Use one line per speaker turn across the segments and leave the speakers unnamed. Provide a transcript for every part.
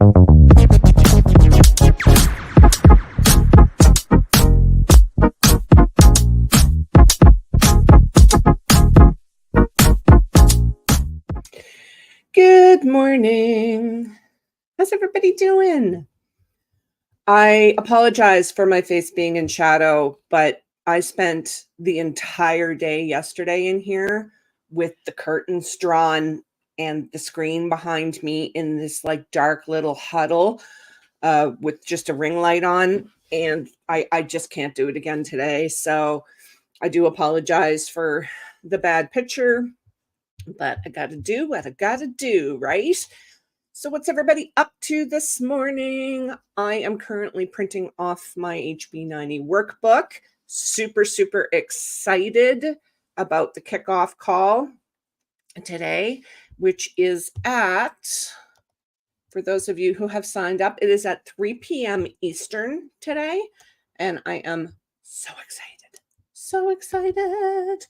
Good morning. How's everybody doing? I apologize for my face being in shadow, but I spent the entire day yesterday in here with the curtains drawn and the screen behind me in this like dark little huddle with just a ring light on. And I just can't do it again today. So I do apologize for the bad picture, but I got to do what I got to do, right? So, what's everybody up to this morning? I am currently printing off my HB90 workbook. Super, super excited about the kickoff call today, which is for those of you who have signed up, it is at 3 p.m. Eastern today. And I am so excited. So excited.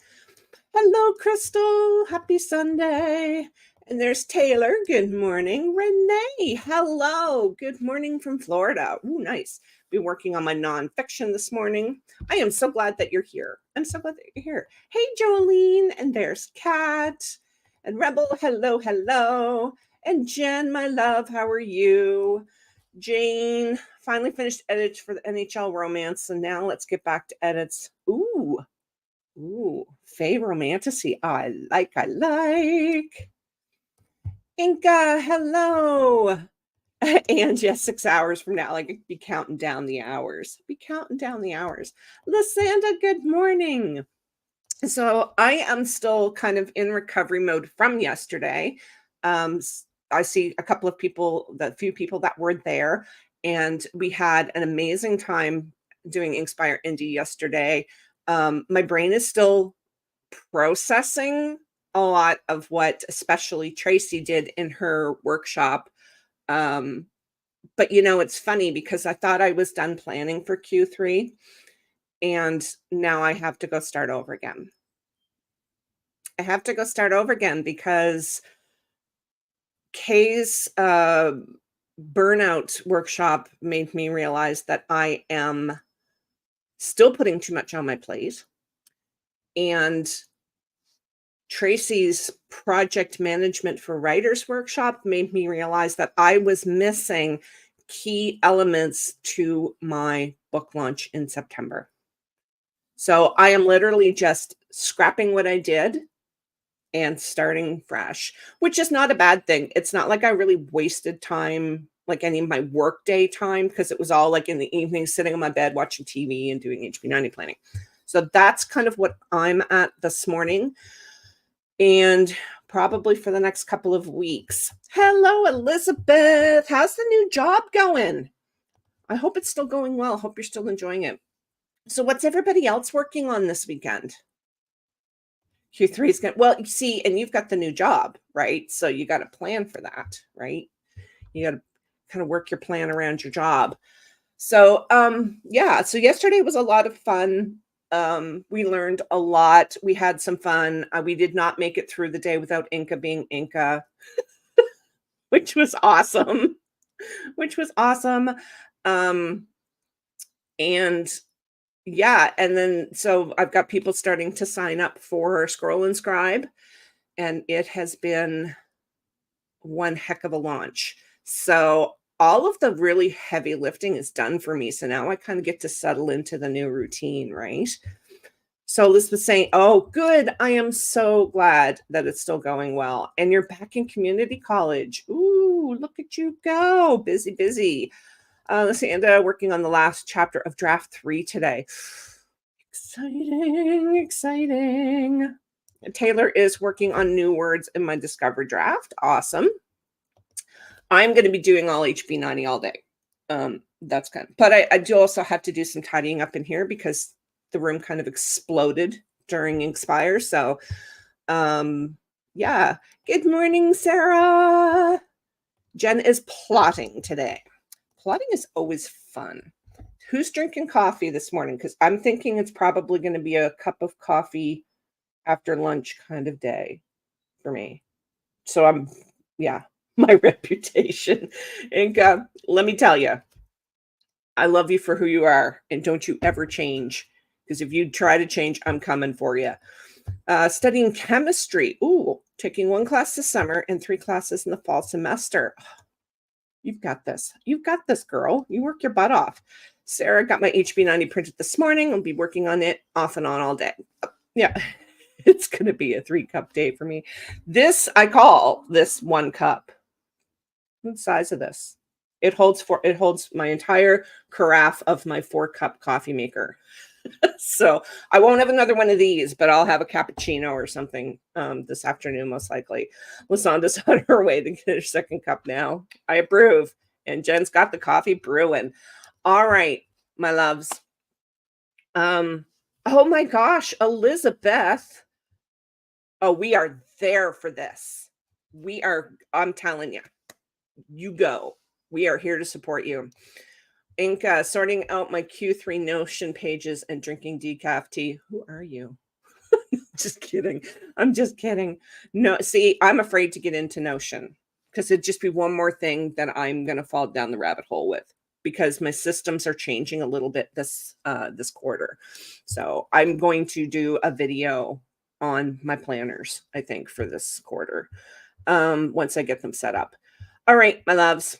Hello, Crystal. Happy Sunday. And there's Taylor. Good morning. Renee. Hello. Good morning from Florida. Ooh, nice. Been working on my nonfiction this morning. I am so glad that you're here. I'm so glad that you're here. Hey, Jolene. And there's Kat. And Rebel. Hello, hello. And Jen, my love. How are you? Jane. Finally finished edits for the NHL romance. So now let's get back to edits. Ooh, Fae Romantasy. I like. Inca, hello. And yes, 6 hours from now, like be counting down the hours. Lysanda, good morning. So I am still kind of in recovery mode from yesterday. I see a couple of people, the few people that were there, and we had an amazing time doing Inspire Indie yesterday. My brain is still processing a lot of what especially Tracy did in her workshop. But it's funny because I thought I was done planning for Q3 and now I have to go start over again. Because Kay's burnout workshop made me realize that I am still putting too much on my plate. And Tracy's project management for writers workshop made me realize that I was missing key elements to my book launch in September. So I am literally just scrapping what I did and starting fresh, which is not a bad thing. It's not like I really wasted time, like any of my workday time, because it was all like in the evening, sitting on my bed, watching TV and doing HB90 planning. So that's kind of what I'm at this morning and probably for the next couple of weeks. Hello, Elizabeth. How's the new job going? I hope it's still going well. Hope you're still enjoying it. So what's everybody else working on this weekend? Q3 is good. Well, you see, and you've got the new job, right? So you got to plan for that, right? You got to kind of work your plan around your job. So, so yesterday was a lot of fun. We learned a lot. We had some fun. We did not make it through the day without Inca being Inca, which was awesome. And then so I've got people starting to sign up for Scroll and Scribe, and it has been one heck of a launch. So all of the really heavy lifting is done for me. So now I kind of get to settle into the new routine, right? So Liz was saying, oh, good. I am so glad that it's still going well. And you're back in community college. Ooh, look at you go. Busy. Lysanda working on the last chapter of draft 3 today. Exciting. Taylor is working on new words in my Discover draft. Awesome. I'm going to be doing all HB90 all day. That's kind of, but I do also have to do some tidying up in here because the room kind of exploded during Inspire. So, yeah. Good morning, Sarah. Jen is plotting today. Plotting is always fun. Who's drinking coffee this morning? Because I'm thinking it's probably going to be a cup of coffee after lunch kind of day for me. So my reputation. And let me tell you, I love you for who you are, and don't you ever change. Because if you try to change, I'm coming for you. Studying chemistry. Ooh, taking one class this summer and 3 classes in the fall semester. You've got this. You've got this, girl. You work your butt off. Sarah got my HB90 printed this morning. I'll be working on it off and on all day. Yeah, it's going to be a 3-cup day for me. This, I call this 1 cup. What size of this? It holds my entire carafe of my 4-cup coffee maker. So I won't have another one of these, but I'll have a cappuccino or something this afternoon, most likely. Lasanda's on her way to get her 2nd cup now. I approve. And Jen's got the coffee brewing. All right, my loves. Oh my gosh, Elizabeth. Oh, we are there for this. I'm telling you, you go. We are here to support you. Inca, sorting out my Q3 Notion pages and drinking decaf tea. Who are you? Just kidding. I'm just kidding. No, see, I'm afraid to get into Notion because it'd just be one more thing that I'm going to fall down the rabbit hole with because my systems are changing a little bit this quarter. So I'm going to do a video on my planners, I think, for this quarter once I get them set up. All right, my loves.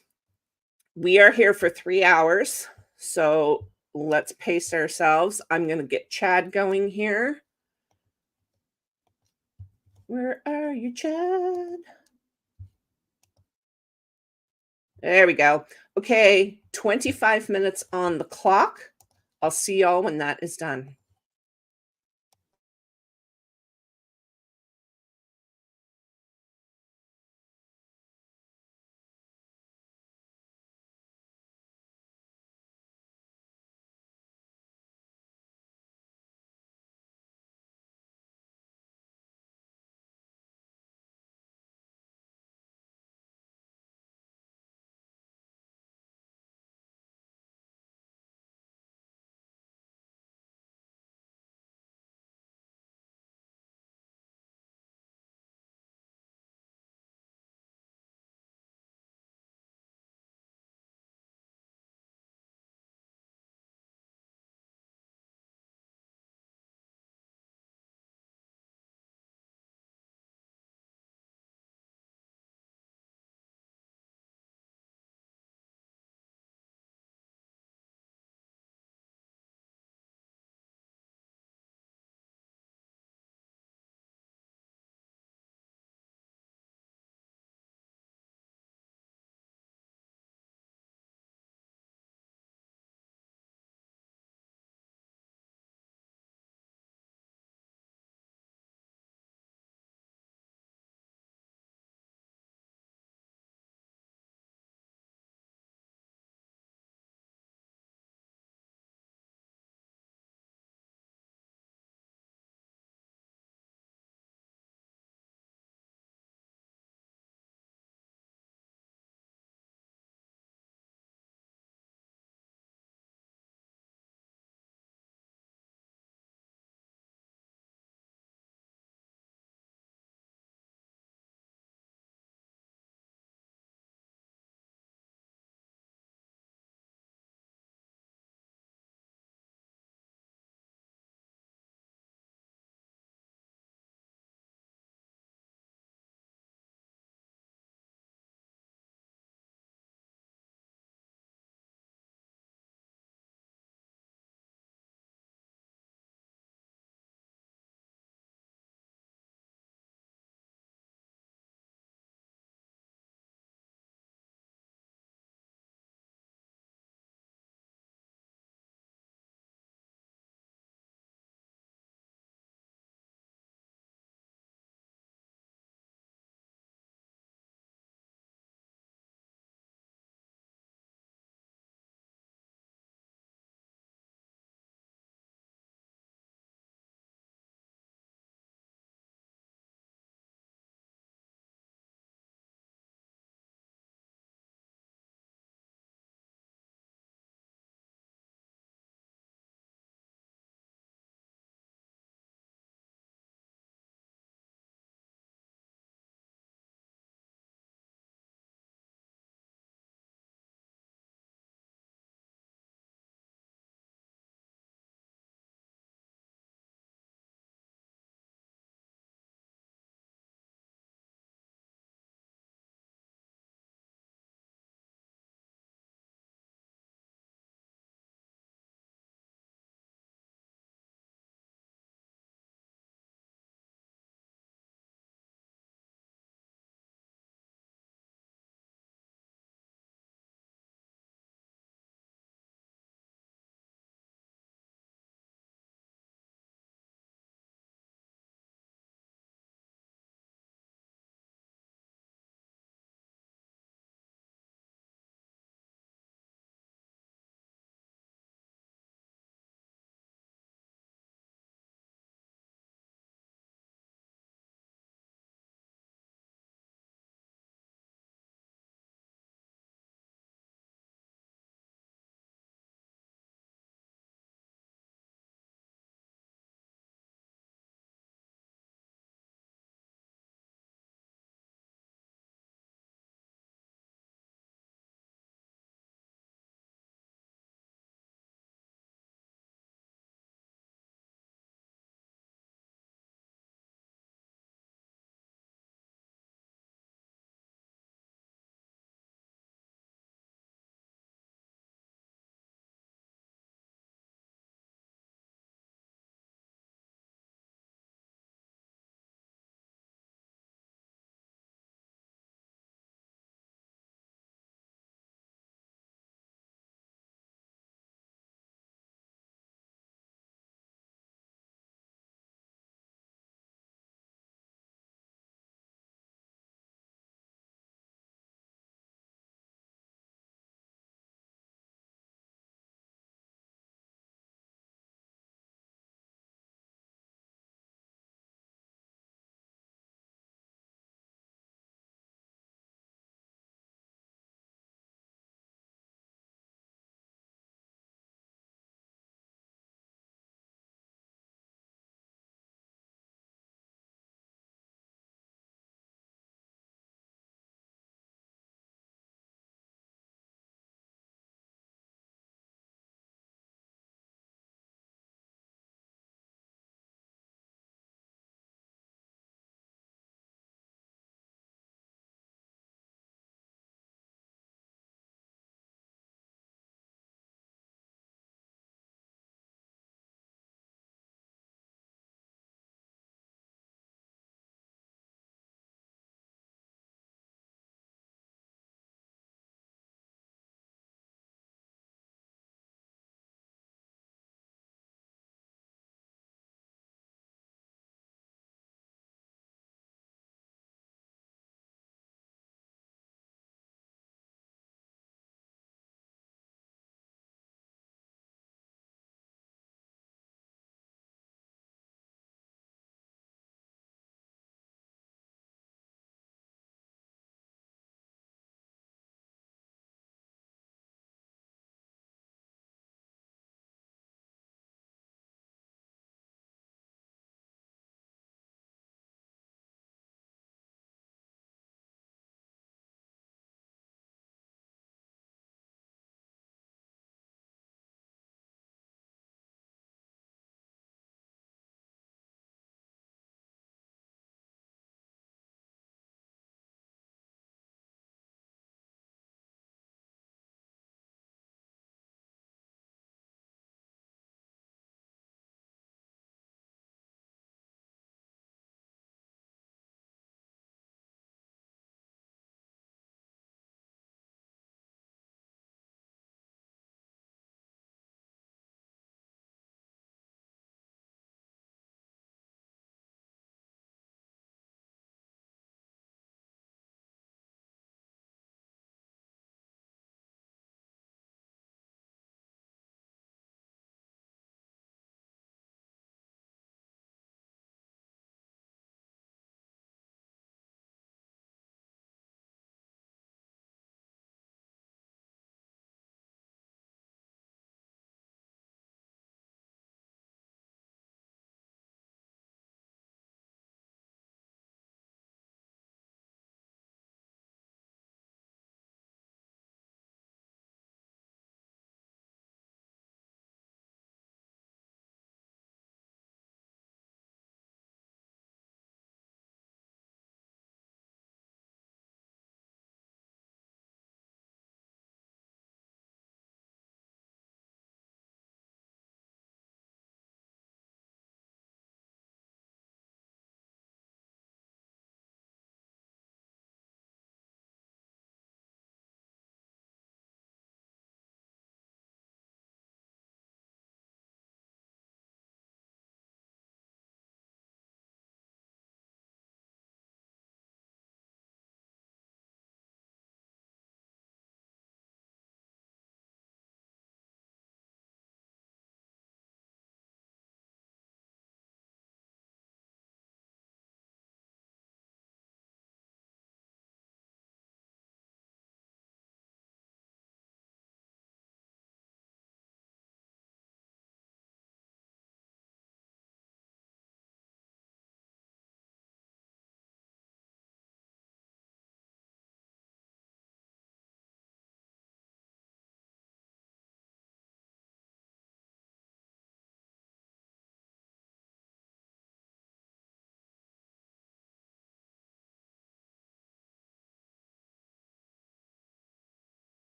We are here for 3 hours, so let's pace ourselves. I'm going to get Chad going here. Where are you, Chad? There we go. Okay, 25 minutes on the clock. I'll see y'all when that is done.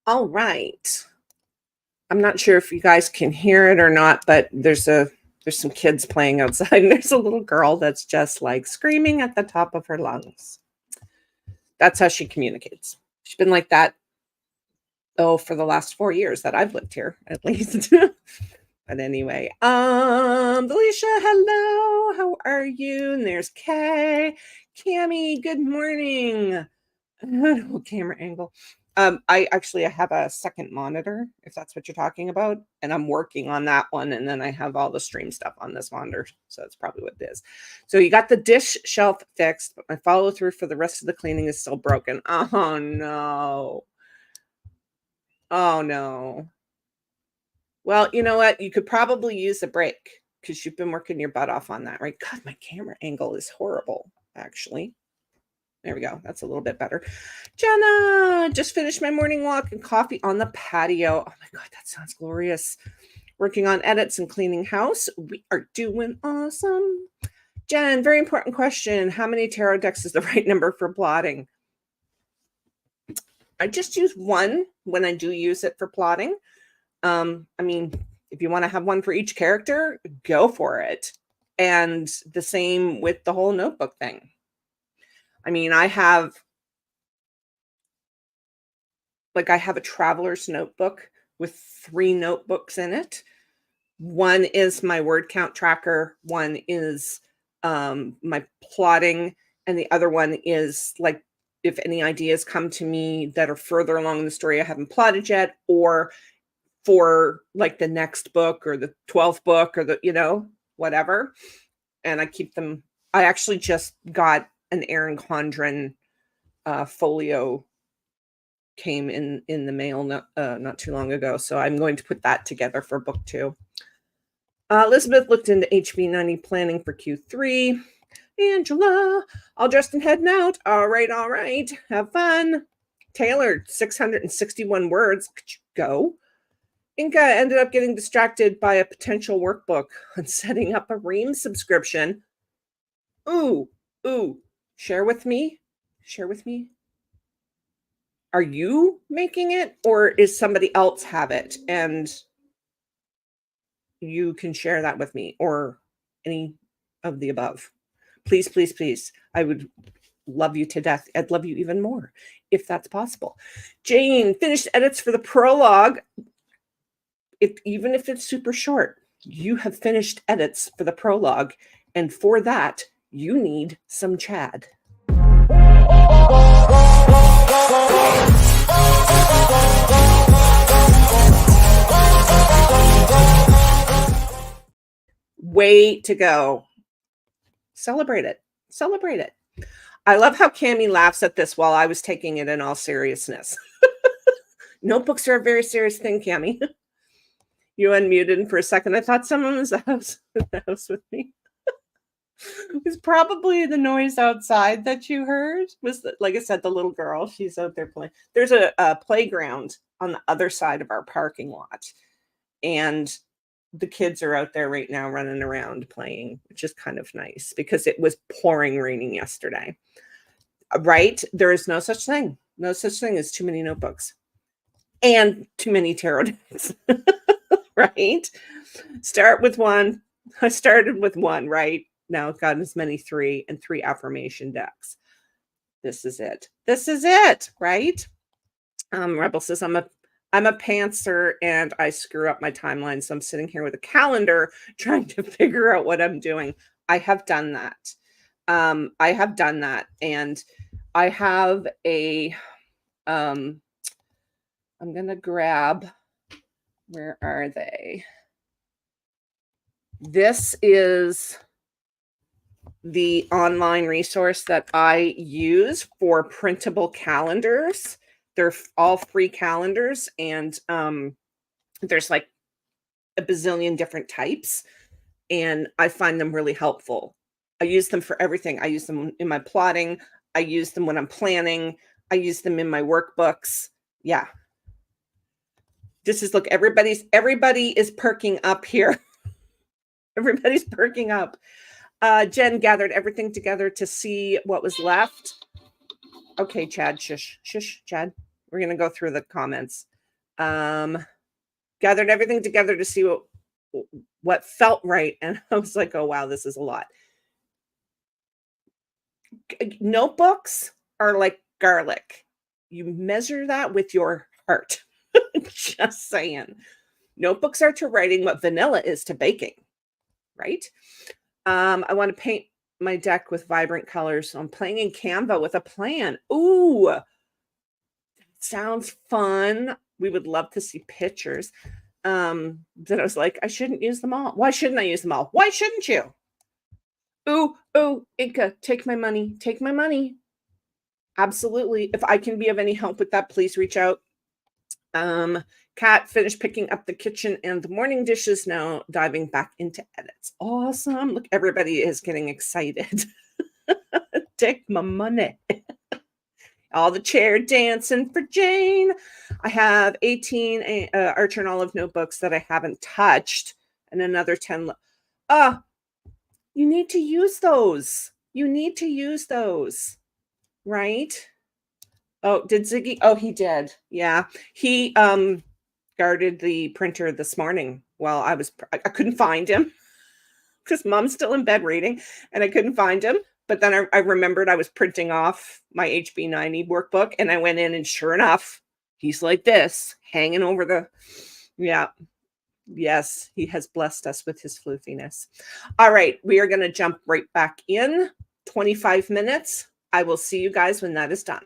All right. I'm not sure if you guys can hear it or not, but there's some kids playing outside, and there's a little girl that's just like screaming at the top of her lungs. That's how she communicates. She's been like that, for the last 4 years that I've lived here, at least. But anyway, Felicia, hello. How are you? And there's Kay. Cami, good morning. Camera angle. I have a second monitor, if that's what you're talking about, and I'm working on that one, and then I have all the stream stuff on this monitor, so that's probably what it is. So you got the dish shelf fixed, but my follow through for the rest of the cleaning is still broken. Oh no. Oh no. Well, you know what? You could probably use a break because you've been working your butt off on that, right? God, my camera angle is horrible, actually. There we go. That's a little bit better. Jenna, just finished my morning walk and coffee on the patio. Oh my God, that sounds glorious. Working on edits and cleaning house. We are doing awesome. Jen, very important question. How many tarot decks is the right number for plotting? I just use one when I do use it for plotting. I mean, if you want to have one for each character, go for it. And the same with the whole notebook thing. I mean, I have a traveler's notebook with 3 notebooks in it. One is my word count tracker. One is my plotting. And the other one is like, if any ideas come to me that are further along in the story I haven't plotted yet, or for like the next book or the 12th book or the, whatever. And I keep them. I actually just got an Erin Condren folio came in the mail not too long ago. So I'm going to put that together for book 2. Elizabeth looked into HB90 planning for Q3. Angela, all dressed and heading out. All right. Have fun. Taylor, 661 words. Could you go? Inca ended up getting distracted by a potential workbook on setting up a Ream subscription. Ooh. Share with me. Are you making it, or is somebody else have it? And you can share that with me, or any of the above. Please. I would love you to death. I'd love you even more if that's possible. Jane, finished edits for the prologue. Even if it's super short, you have finished edits for the prologue. And for that, you need some Chad. Way to go. Celebrate it. I love how Cami laughs at this while I was taking it in all seriousness. Notebooks are a very serious thing, Cami. You unmuted for a second. I thought someone was in the house with me. It was probably the noise outside that you heard. Like I said, the little girl. She's out there playing. There's a playground on the other side of our parking lot. And the kids are out there right now running around playing, which is kind of nice because it was pouring raining yesterday. Right? There is no such thing. No such thing as too many notebooks and too many tarot decks. Right? Start with one. I started with one, right? Now I've got as many 3 and 3 affirmation decks. This is it, right? Rebel says, I'm a pantser and I screw up my timeline. So I'm sitting here with a calendar trying to figure out what I'm doing. I have done that. And I have a, I'm going to grab, where are they? This is the online resource that I use for printable calendars. They're all free calendars, and there's like a bazillion different types, and I find them really helpful. I use them for everything. I use them in my plotting. I use them when I'm planning. I use them in my workbooks. Yeah. Look, everybody is perking up here. Everybody's perking up. Jen gathered everything together to see what was left. Okay, Chad, shush, Chad. We're going to go through the comments. Um, gathered everything together to see what felt right, and I was like, "Oh, wow, this is a lot." Notebooks are like garlic. You measure that with your heart. Just saying. Notebooks are to writing what vanilla is to baking, right? I want to paint my deck with vibrant colors. So I'm playing in Canva with a plan. Ooh, sounds fun. We would love to see pictures. That I was like, I shouldn't use them all. Why shouldn't I use them all? Why shouldn't you? Ooh, ooh, Inca, take my money. Take my money. Absolutely. If I can be of any help with that, please reach out. Um, Kat finished picking up the kitchen and the morning dishes, now diving back into edits. Awesome. Look, everybody is getting excited. Take my money. All the chair dancing for Jane. I have 18 Archer and Olive notebooks that I haven't touched, and another 10. Ah, you need to use those. You need to use those, right? Oh, did Ziggy? Oh, he did. Yeah. He guarded the printer this morning while I couldn't find him because mom's still in bed reading and I couldn't find him. But then I remembered I was printing off my HB90 workbook and I went in and sure enough, he's like this, hanging over the, yeah, yes, he has blessed us with his floofiness. All right, we are going to jump right back in 25 minutes. I will see you guys when that is done.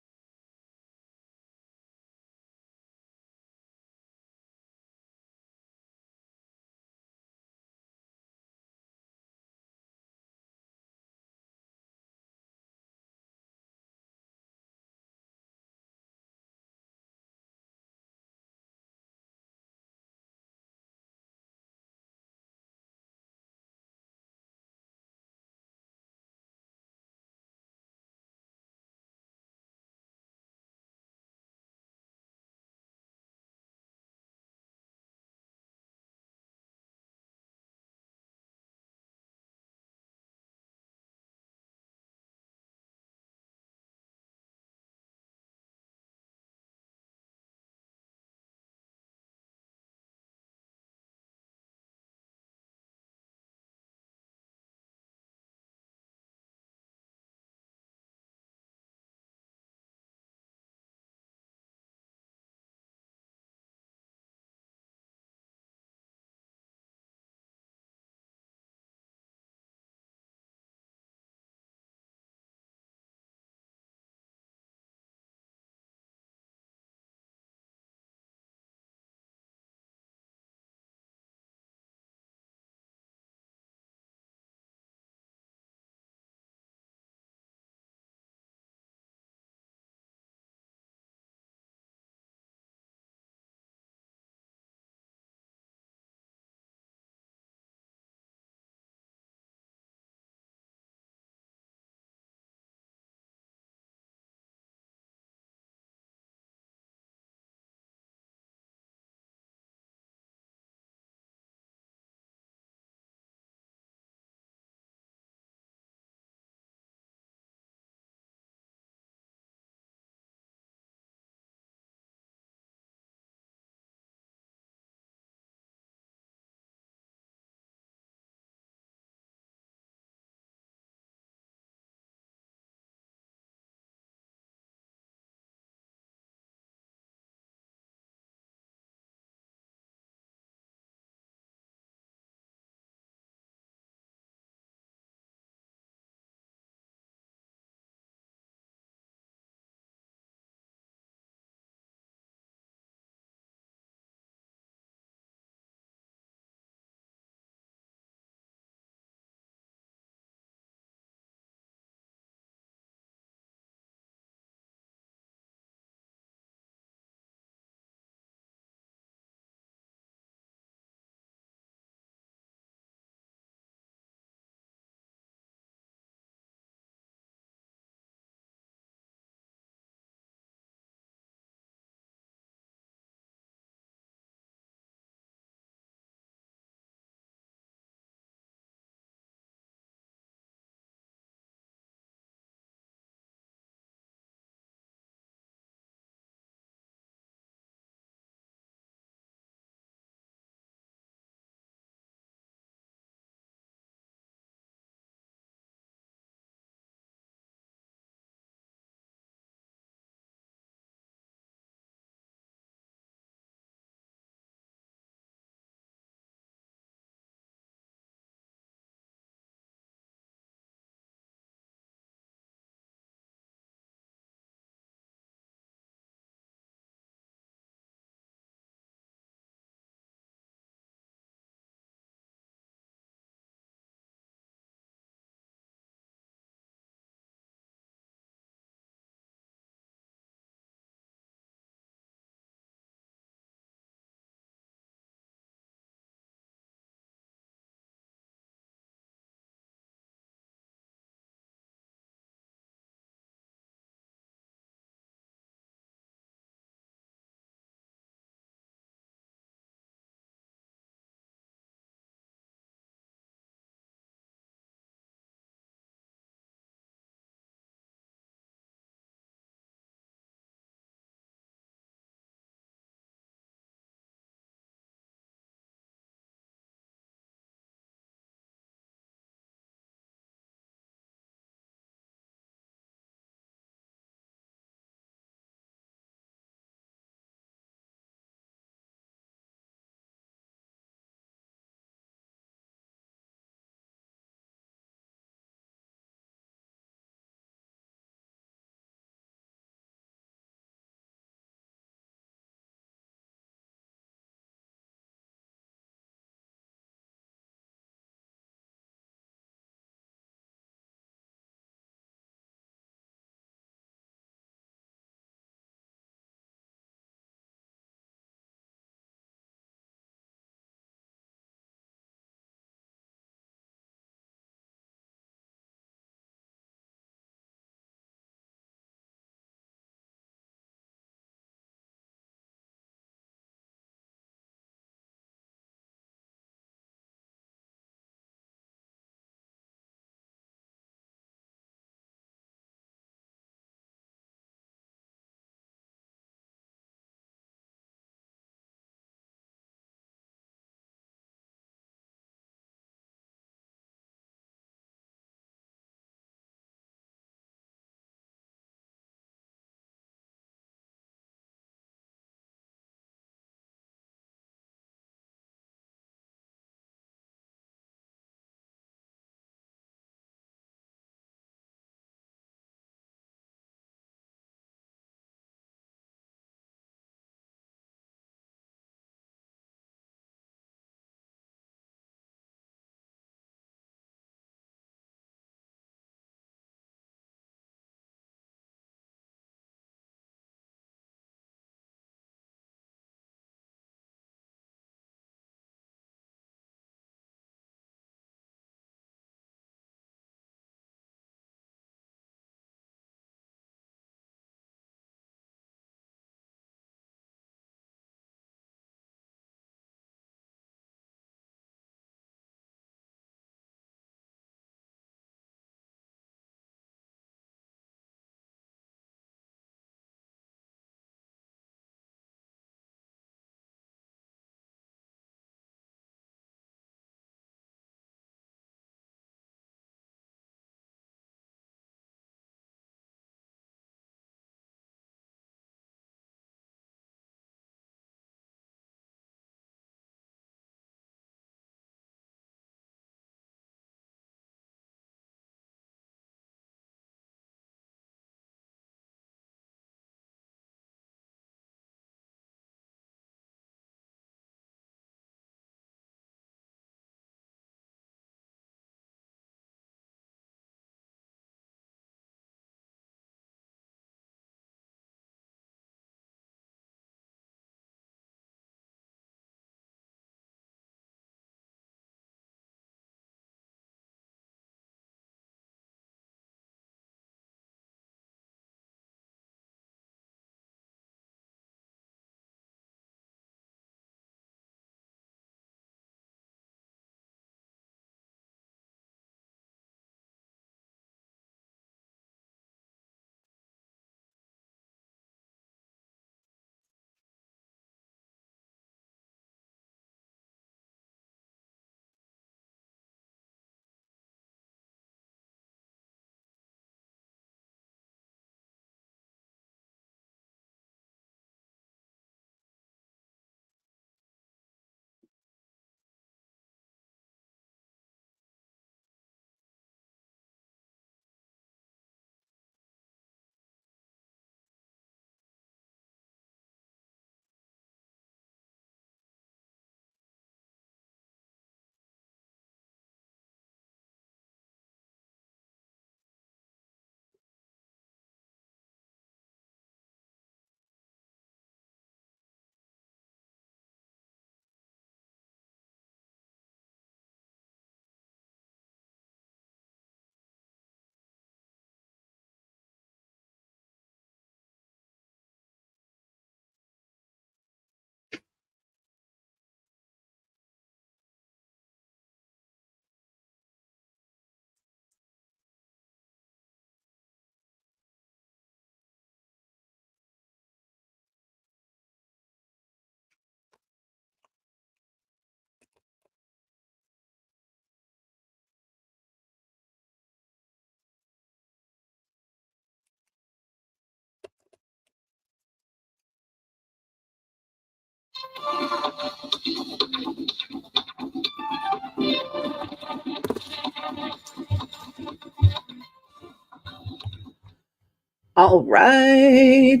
All right,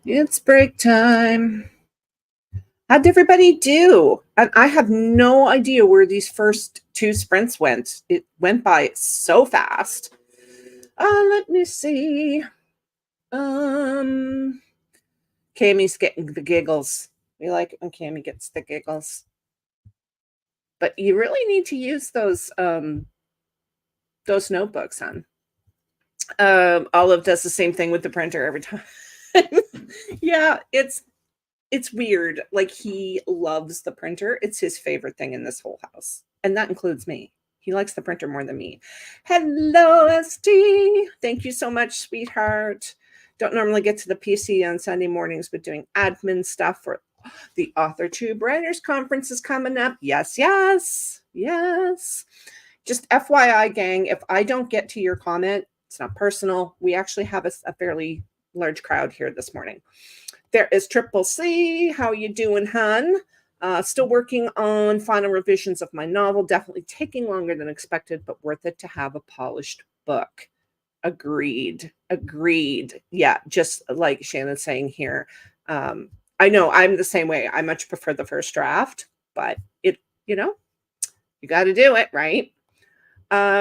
it's break time. How'd everybody do? And I have no idea where these first two sprints went. It went by so fast. Let me see. Um, Cammie's getting the giggles. We like it when Cammie gets the giggles. But you really need to use those notebooks, hon. Olive does the same thing with the printer every time. Yeah, it's weird. Like, he loves the printer. It's his favorite thing in this whole house, and that includes me. He likes the printer more than me. Hello, SD. Thank you so much, sweetheart. Don't normally get to the PC on Sunday mornings, but doing admin stuff for the Author Tube Writers Conference is coming up. Yes, yes, yes. Just FYI, gang, if I don't get to your comment, it's not personal. We actually have a fairly large crowd here this morning. There is Triple C. How you doing, hun? Still working on final revisions of my novel. Definitely taking longer than expected, but worth it to have a polished book. Agreed. Agreed. Yeah, just like Shannon's saying here. I know I'm the same way. I much prefer the first draft, but you got to do it, right?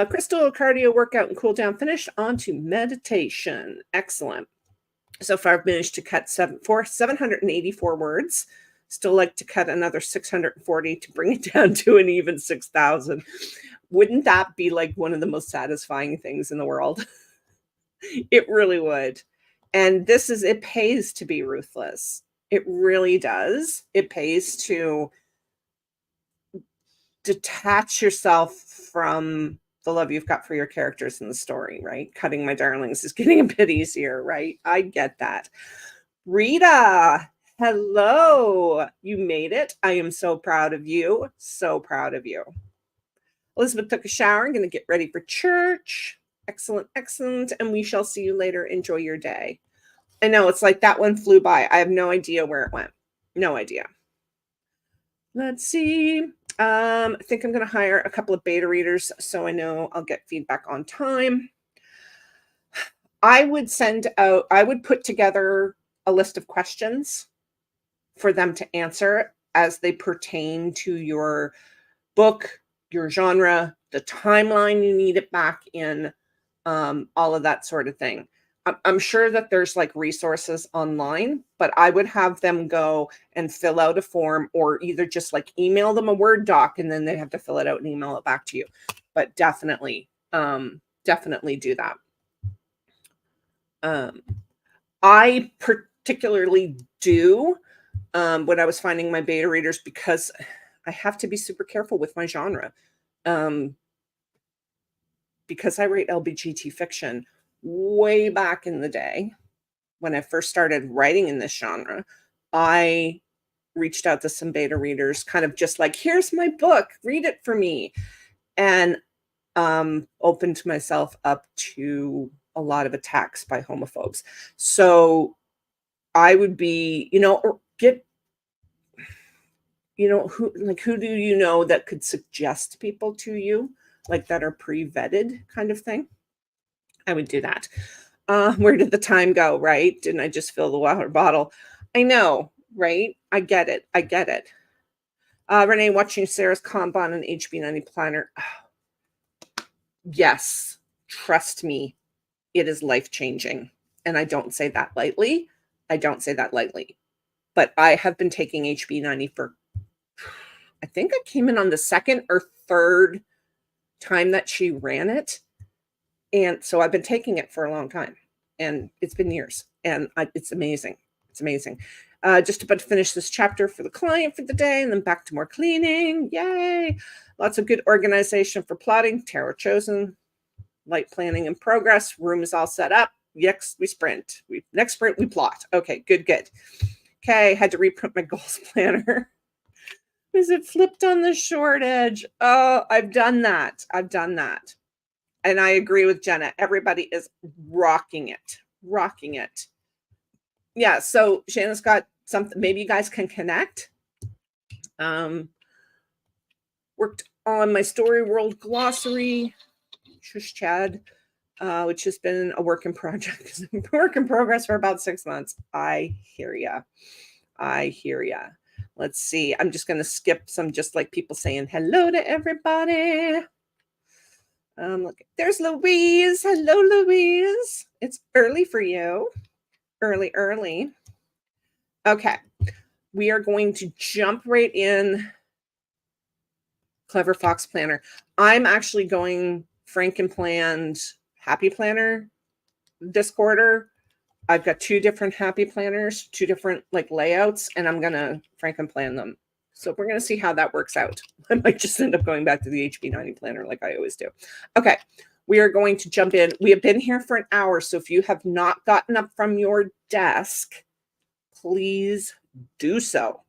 Crystal, cardio, workout, and cool down. Finished. On to meditation. Excellent. So far, I've managed to cut 784 words. Still like to cut another 640 to bring it down to an even 6,000. Wouldn't that be like one of the most satisfying things in the world? It really would. And it pays to be ruthless. It really does. It pays to detach yourself from the love you've got for your characters in the story, right? Cutting my darlings is getting a bit easier, right? I get that. Rita, hello. You made it. I am so proud of you. So proud of you. Elizabeth took a shower. I'm going to get ready for church. Excellent, excellent. And we shall see you later. Enjoy your day. I know, it's like that one flew by. I have no idea where it went. No idea. Let's see. I think I'm going to hire a couple of beta readers so I know I'll get feedback on time. I would put together a list of questions for them to answer as they pertain to your book, your genre, the timeline you need it back in, all of that sort of thing. I'm sure that there's like resources online, but I would have them go and fill out a form, or either just like email them a Word doc and then they have to fill it out and email it back to you. But definitely do that. I particularly do when I was finding my beta readers, because I have to be super careful with my genre. Because I write LBGT fiction way back in the day when I first started writing in this genre, I reached out to some beta readers, kind of just like, here's my book, read it for me. And opened myself up to a lot of attacks by homophobes. So I would be, or get, who do you know that could suggest people to you, like that are pre-vetted kind of thing? I would do that. Where did the time go, right? Didn't I just fill the water bottle? I know, right? I get it. Renee, watching Sarah's Kanban and HB90 planner. Oh, yes, trust me, it is life-changing. And I don't say that lightly. But I have been taking HB90 for, I think I came in on the second or third time that she ran it. And so I've been taking it for a long time, and it's been years, and it's amazing. It's amazing. Just about to finish this chapter for the client for the day, and then back to more cleaning. Yay. Lots of good organization for plotting. Tarot chosen. Light planning in progress. Room is all set up. Next, we sprint. Next sprint, we plot. Okay, good. Okay, had to reprint my goals planner. Is it flipped on the short edge? Oh, I've done that. And I agree with Jenna. Everybody is rocking it. Yeah, so Shannon's got something. Maybe you guys can connect. Um, Worked on my Story World glossary, shush Chad, which has been a work in project, work in progress for about 6 months. I hear ya. I hear ya. Let's see. I'm just going to skip some, just like people saying hello to everybody. Look, there's Louise. Hello, Louise. It's early for you. Early, early. Okay. We are going to jump right in. Clever Fox Planner. I'm actually going Frankenplanned Happy Planner this quarter. I've got 2 different happy planners, 2 different like layouts, and I'm gonna Frankenplan them. So we're gonna see how that works out. I might just end up going back to the HB90 planner like I always do. Okay, we are going to jump in. We have been here for an hour, so if you have not gotten up from your desk, please do so.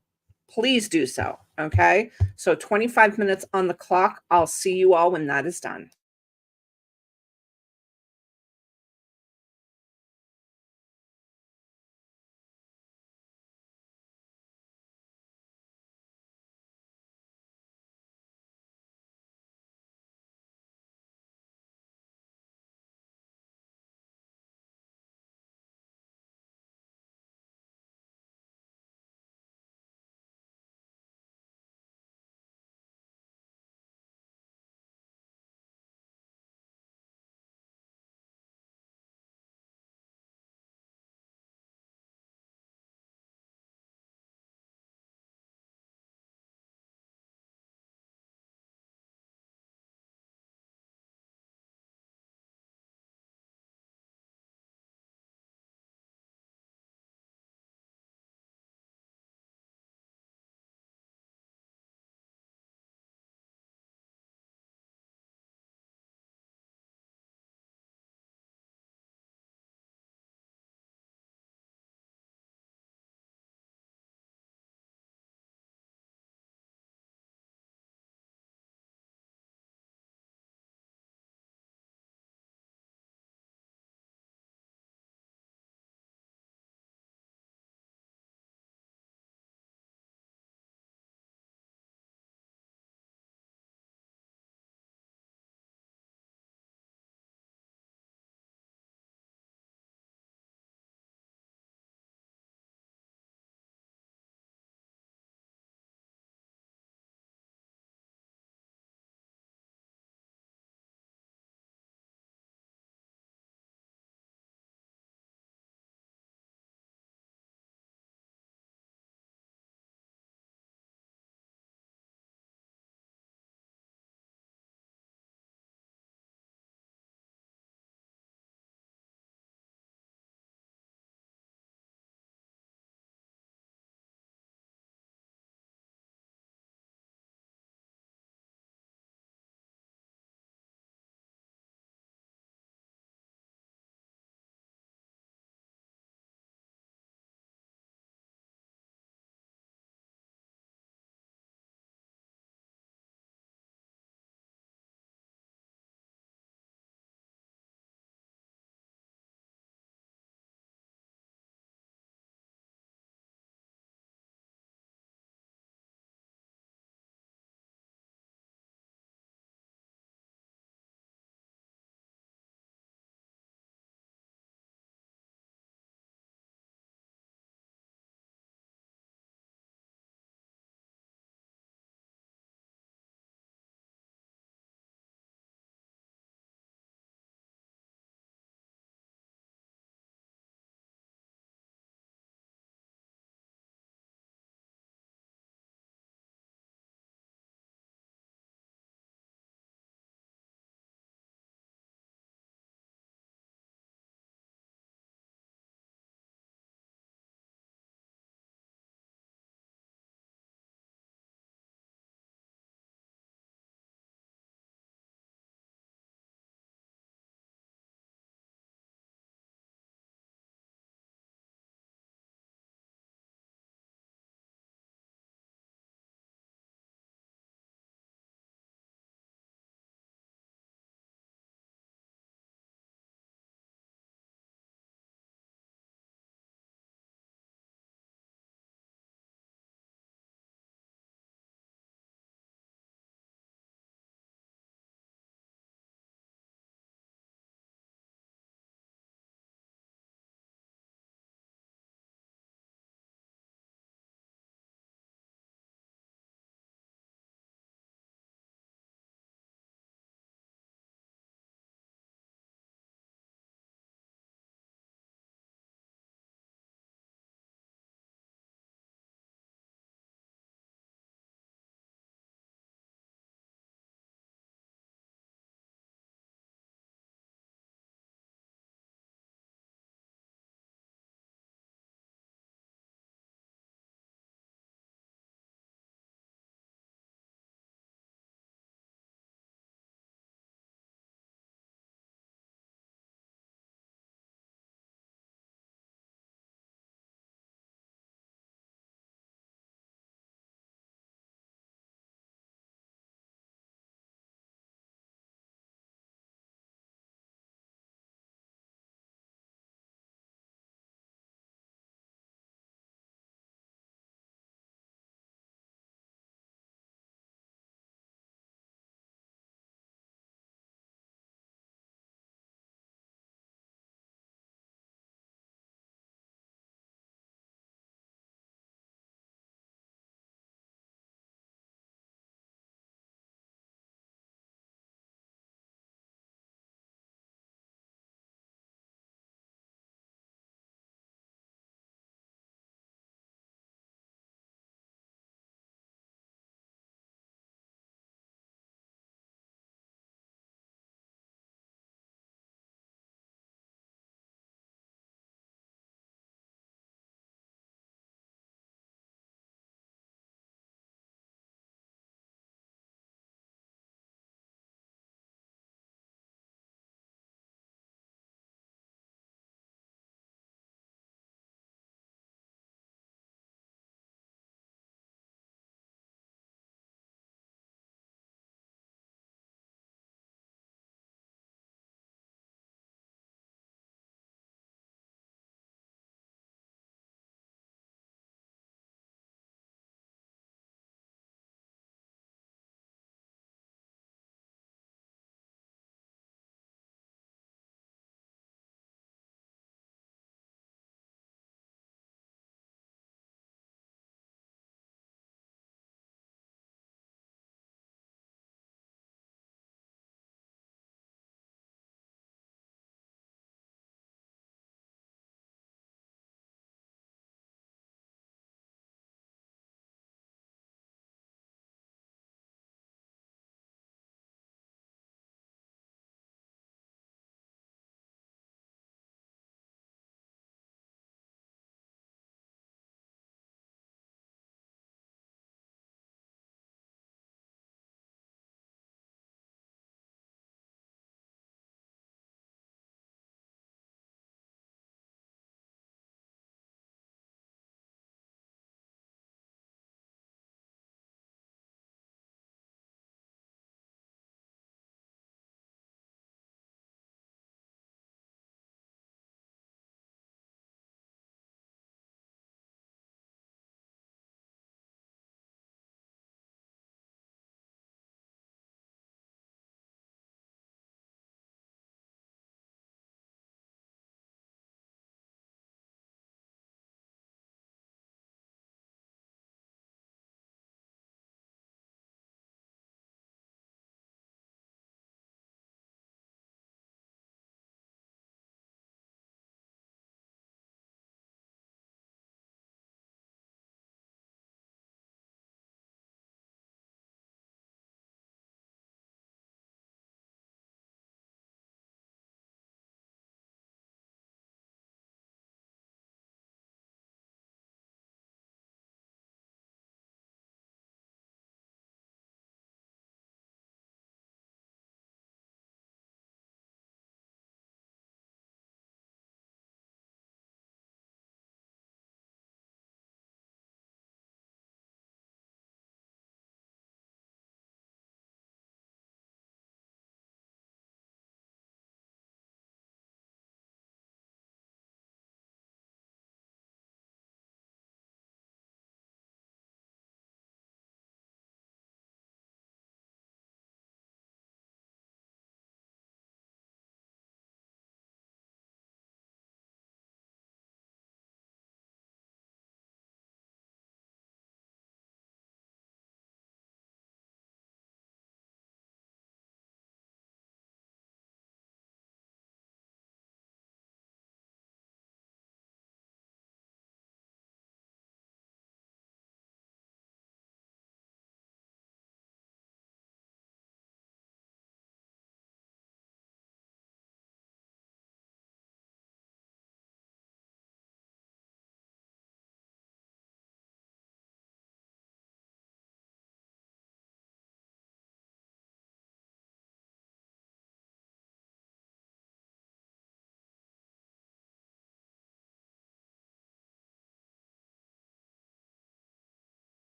Please do so. Okay, so 25 minutes on the clock. I'll see you all when that is done.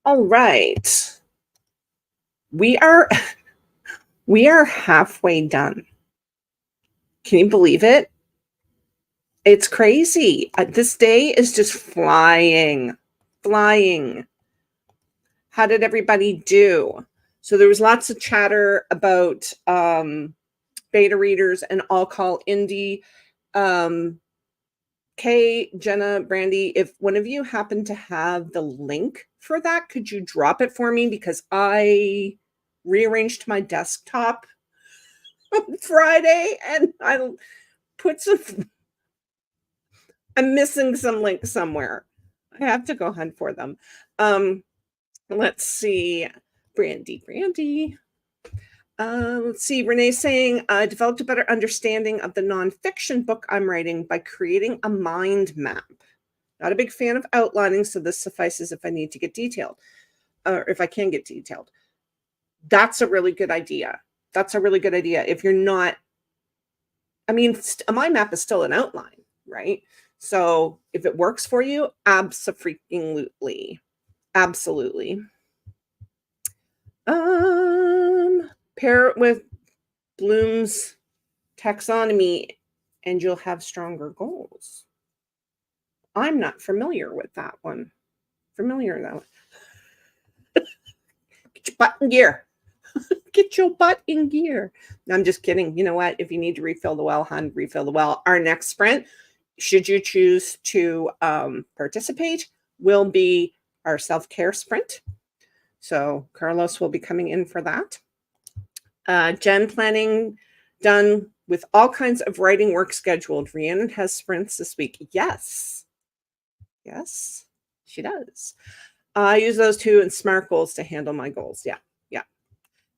All right. We are we are halfway done. Can you believe it? It's crazy. This day is just flying. Flying. How did everybody do? So there was lots of chatter about beta readers and I'll call indie. Kay, Jenna, Brandy, if one of you happen to have the link for that, could you drop it for me? Because I rearranged my desktop on Friday and I put some, I'm missing some links somewhere. I have to go hunt for them. Let's see. Brandy. Let's see. Renee saying, I developed a better understanding of the nonfiction book I'm writing by creating a mind map. Not a big fan of outlining, so this suffices if I need to get detailed, or if I can get detailed. That's a really good idea. That's a really good idea. If you're not, I mean, a mind map is still an outline, right? So if it works for you, absolutely. Absolutely. Pair it with Bloom's taxonomy and you'll have stronger goals. I'm not familiar with that one. Familiar though. Get your butt in gear. Get your butt in gear. No, I'm just kidding. You know what? If you need to refill the well, hun, refill the well. Our next sprint, should you choose to participate, will be our self-care sprint. So Carlos will be coming in for that. Jen planning done with all kinds of writing work scheduled. Rhiannon has sprints this week. Yes, she does. I use those two and SMART goals to handle my goals. Yeah.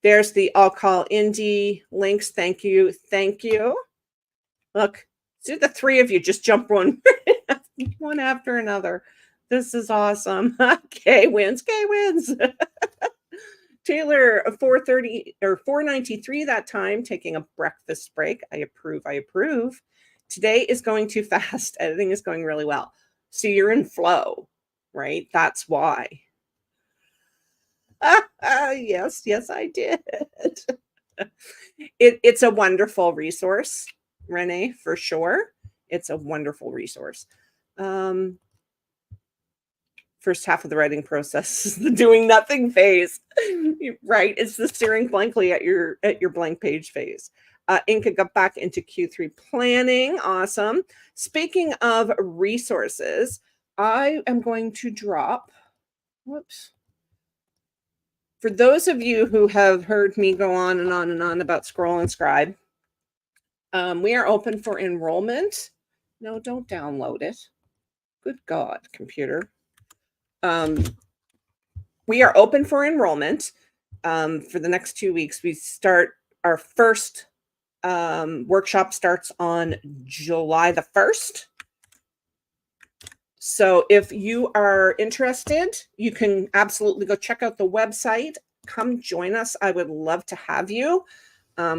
There's the I'll call indie links. Thank you. Look, see the three of you just jump one after another. This is awesome. Kay wins. Taylor, 4:30 or 4:93 that time, taking a breakfast break. I approve. Today is going too fast. Editing is going really well. So you're in flow, right? That's why. Yes, I did. It's a wonderful resource, Renee, for sure. It's a wonderful resource. First half of the writing process is the doing nothing phase, right? It's the staring blankly at your blank page phase. Inca got back into Q3 planning. Awesome. Speaking of resources, I am going to drop, for those of you who have heard me go on and on and on about Scroll and Scribe, we are open for enrollment. No, don't download it. Good God, computer. We are open for enrollment for the next 2 weeks. We start our first workshop starts on July the 1st. So if you are interested, you can absolutely go check out the website. Come join us. I would love to have you.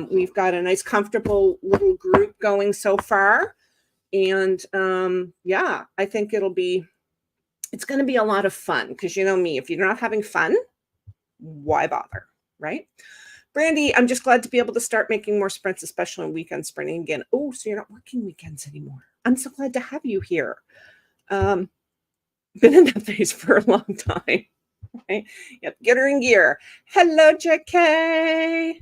We've got a nice, comfortable little group going so far. And yeah, I think it's going to be a lot of fun because you know me, if you're not having fun, why bother, right? Brandy, I'm just glad to be able to start making more sprints, especially on weekend sprinting again. Oh, so you're not working weekends anymore. I'm so glad to have you here. Um, been in that phase for a long time. Right? Yep, get her in gear. Hello, JK.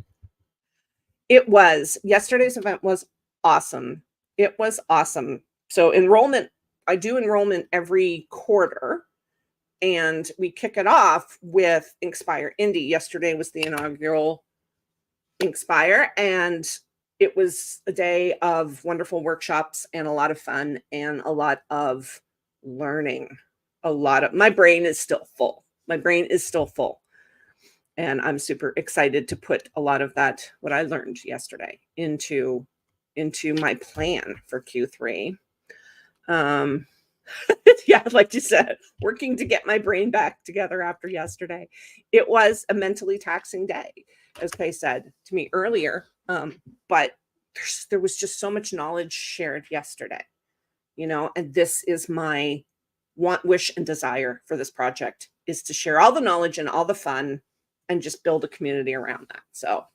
It was. Yesterday's event was awesome. It was awesome. So enrollment, I do enrollment every quarter, and we kick it off with Inspire Indy. Yesterday was the inaugural Inspire, and it was a day of wonderful workshops and a lot of fun and a lot of learning. My brain is still full. My brain is still full. And I'm super excited to put a lot of that, what I learned yesterday, into my plan for Q3. Yeah, like you said, working to get my brain back together after yesterday. It was a mentally taxing day, as Kay said to me earlier. But there was just so much knowledge shared yesterday, and this is my want, wish, and desire for this project, is to share all the knowledge and all the fun and just build a community around that. So,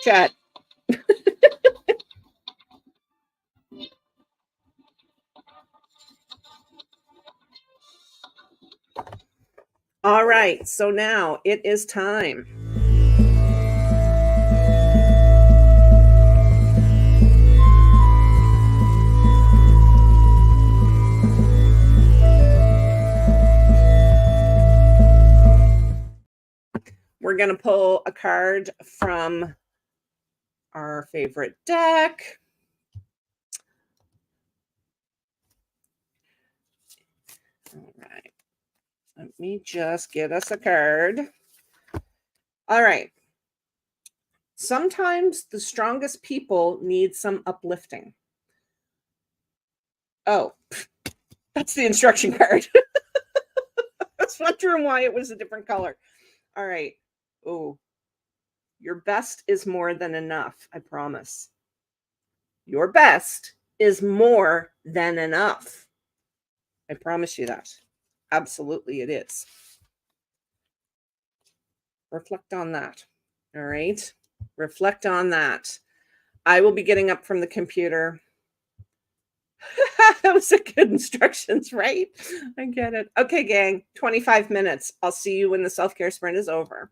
Chad. All right, so now it is time. We're going to pull a card from our favorite deck. All right. Let me just get us a card. All right. Sometimes the strongest people need some uplifting. Oh, that's the instruction card. I was wondering why it was a different color. All right. Oh, your best is more than enough, I promise. Your best is more than enough. I promise you that. Absolutely, it is. Reflect on that. All right. Reflect on that. I will be getting up from the computer. That was a good instructions, right? I get it. Okay, gang, 25 minutes. I'll see you when the self-care sprint is over.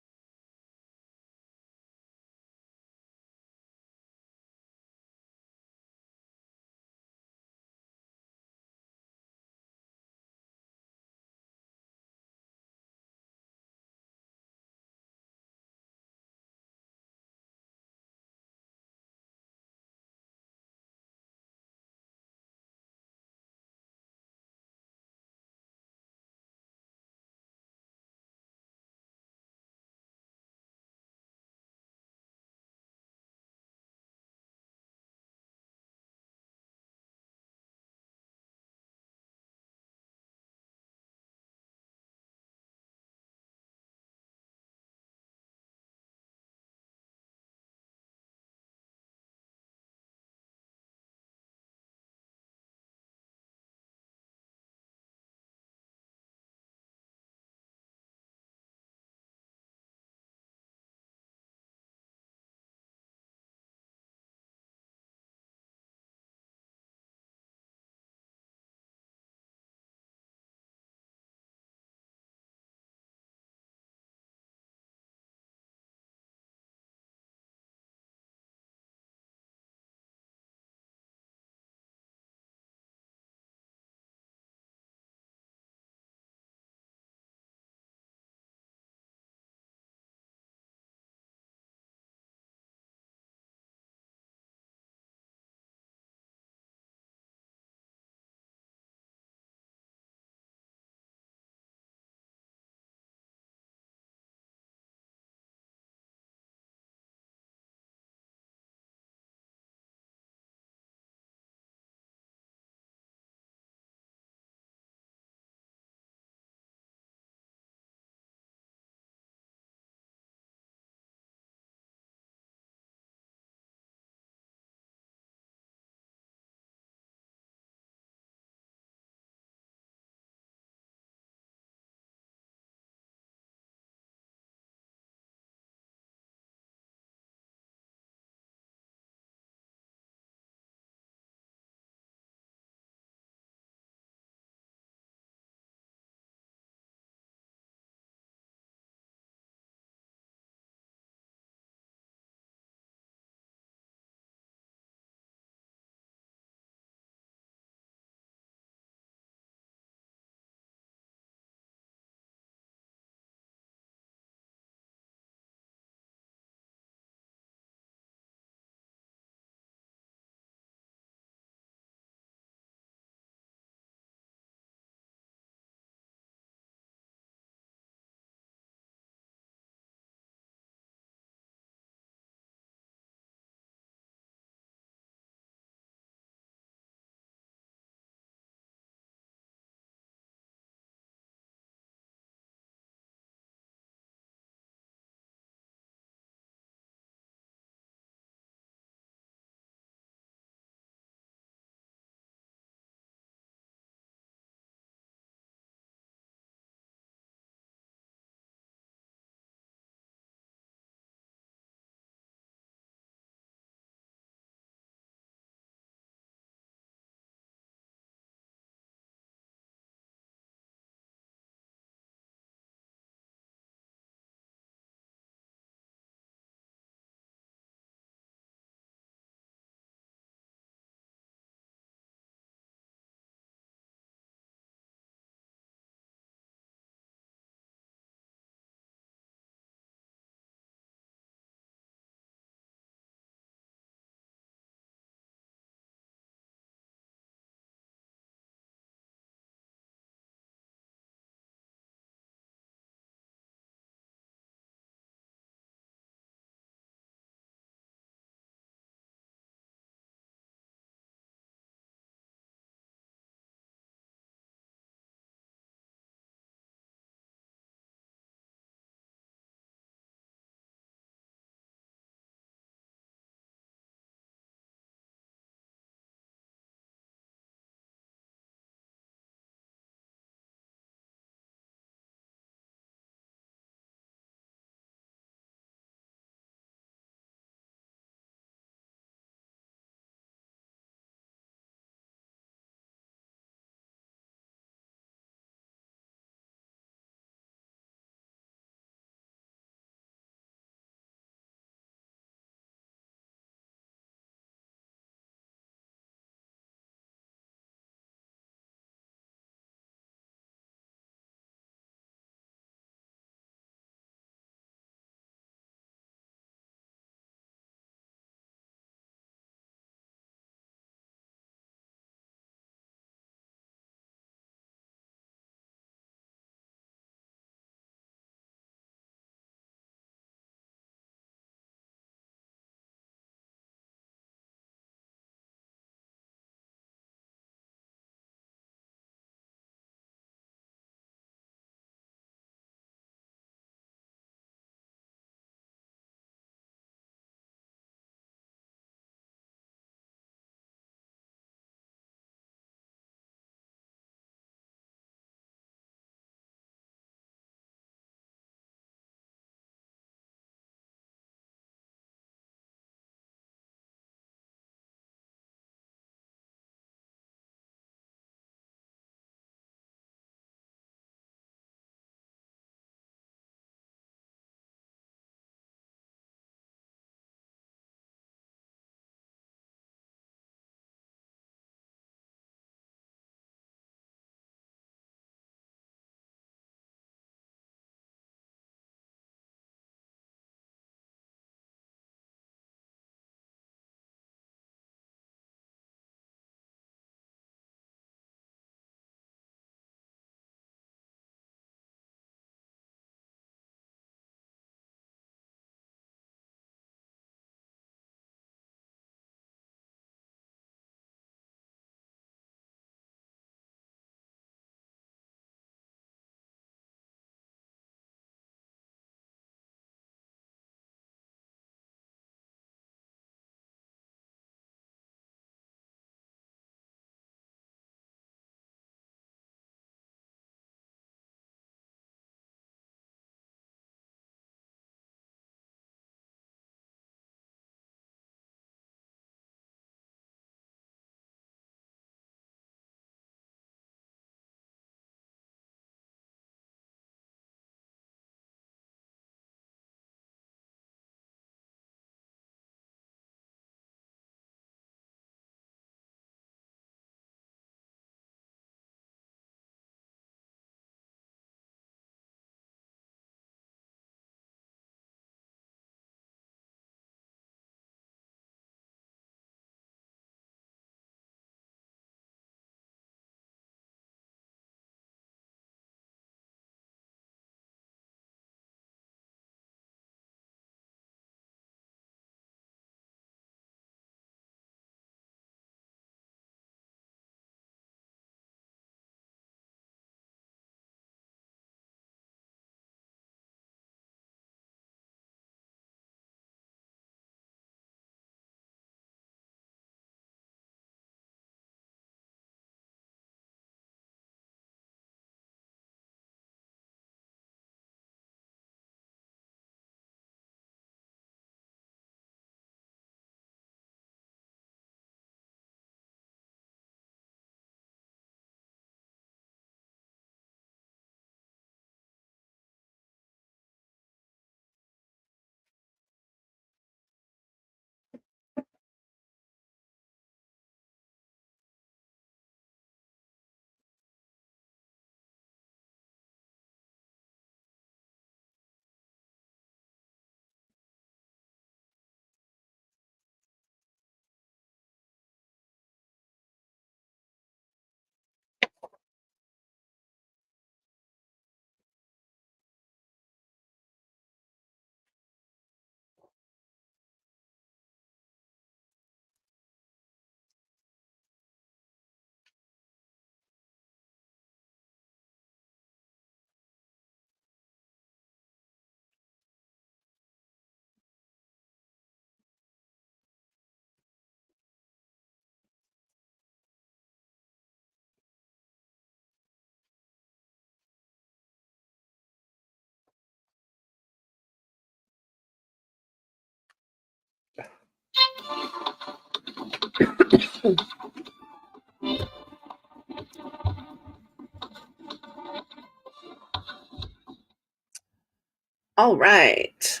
All right.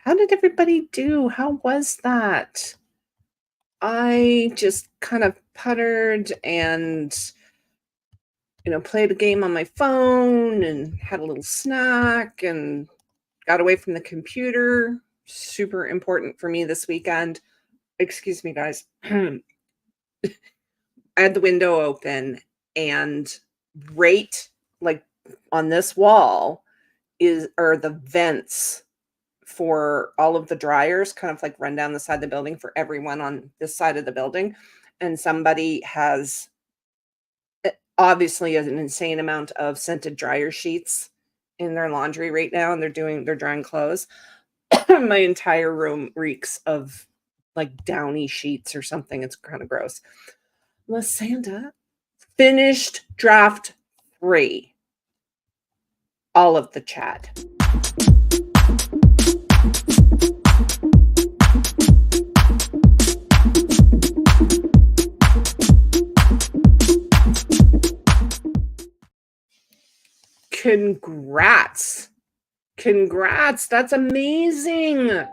How did everybody do? How was that? I just kind of puttered and, played a game on my phone and had a little snack and got away from the computer. Super important for me this weekend. Excuse me, guys. I had the window open, and right, like, on this wall are the vents for all of the dryers, kind of like run down the side of the building for everyone on this side of the building. And somebody has obviously an insane amount of scented dryer sheets in their laundry right now, and they're drying clothes. My entire room reeks of like downy sheets or something. It's kind of gross. Lysanda finished draft 3. All of the chat. Congrats. Congrats. That's amazing.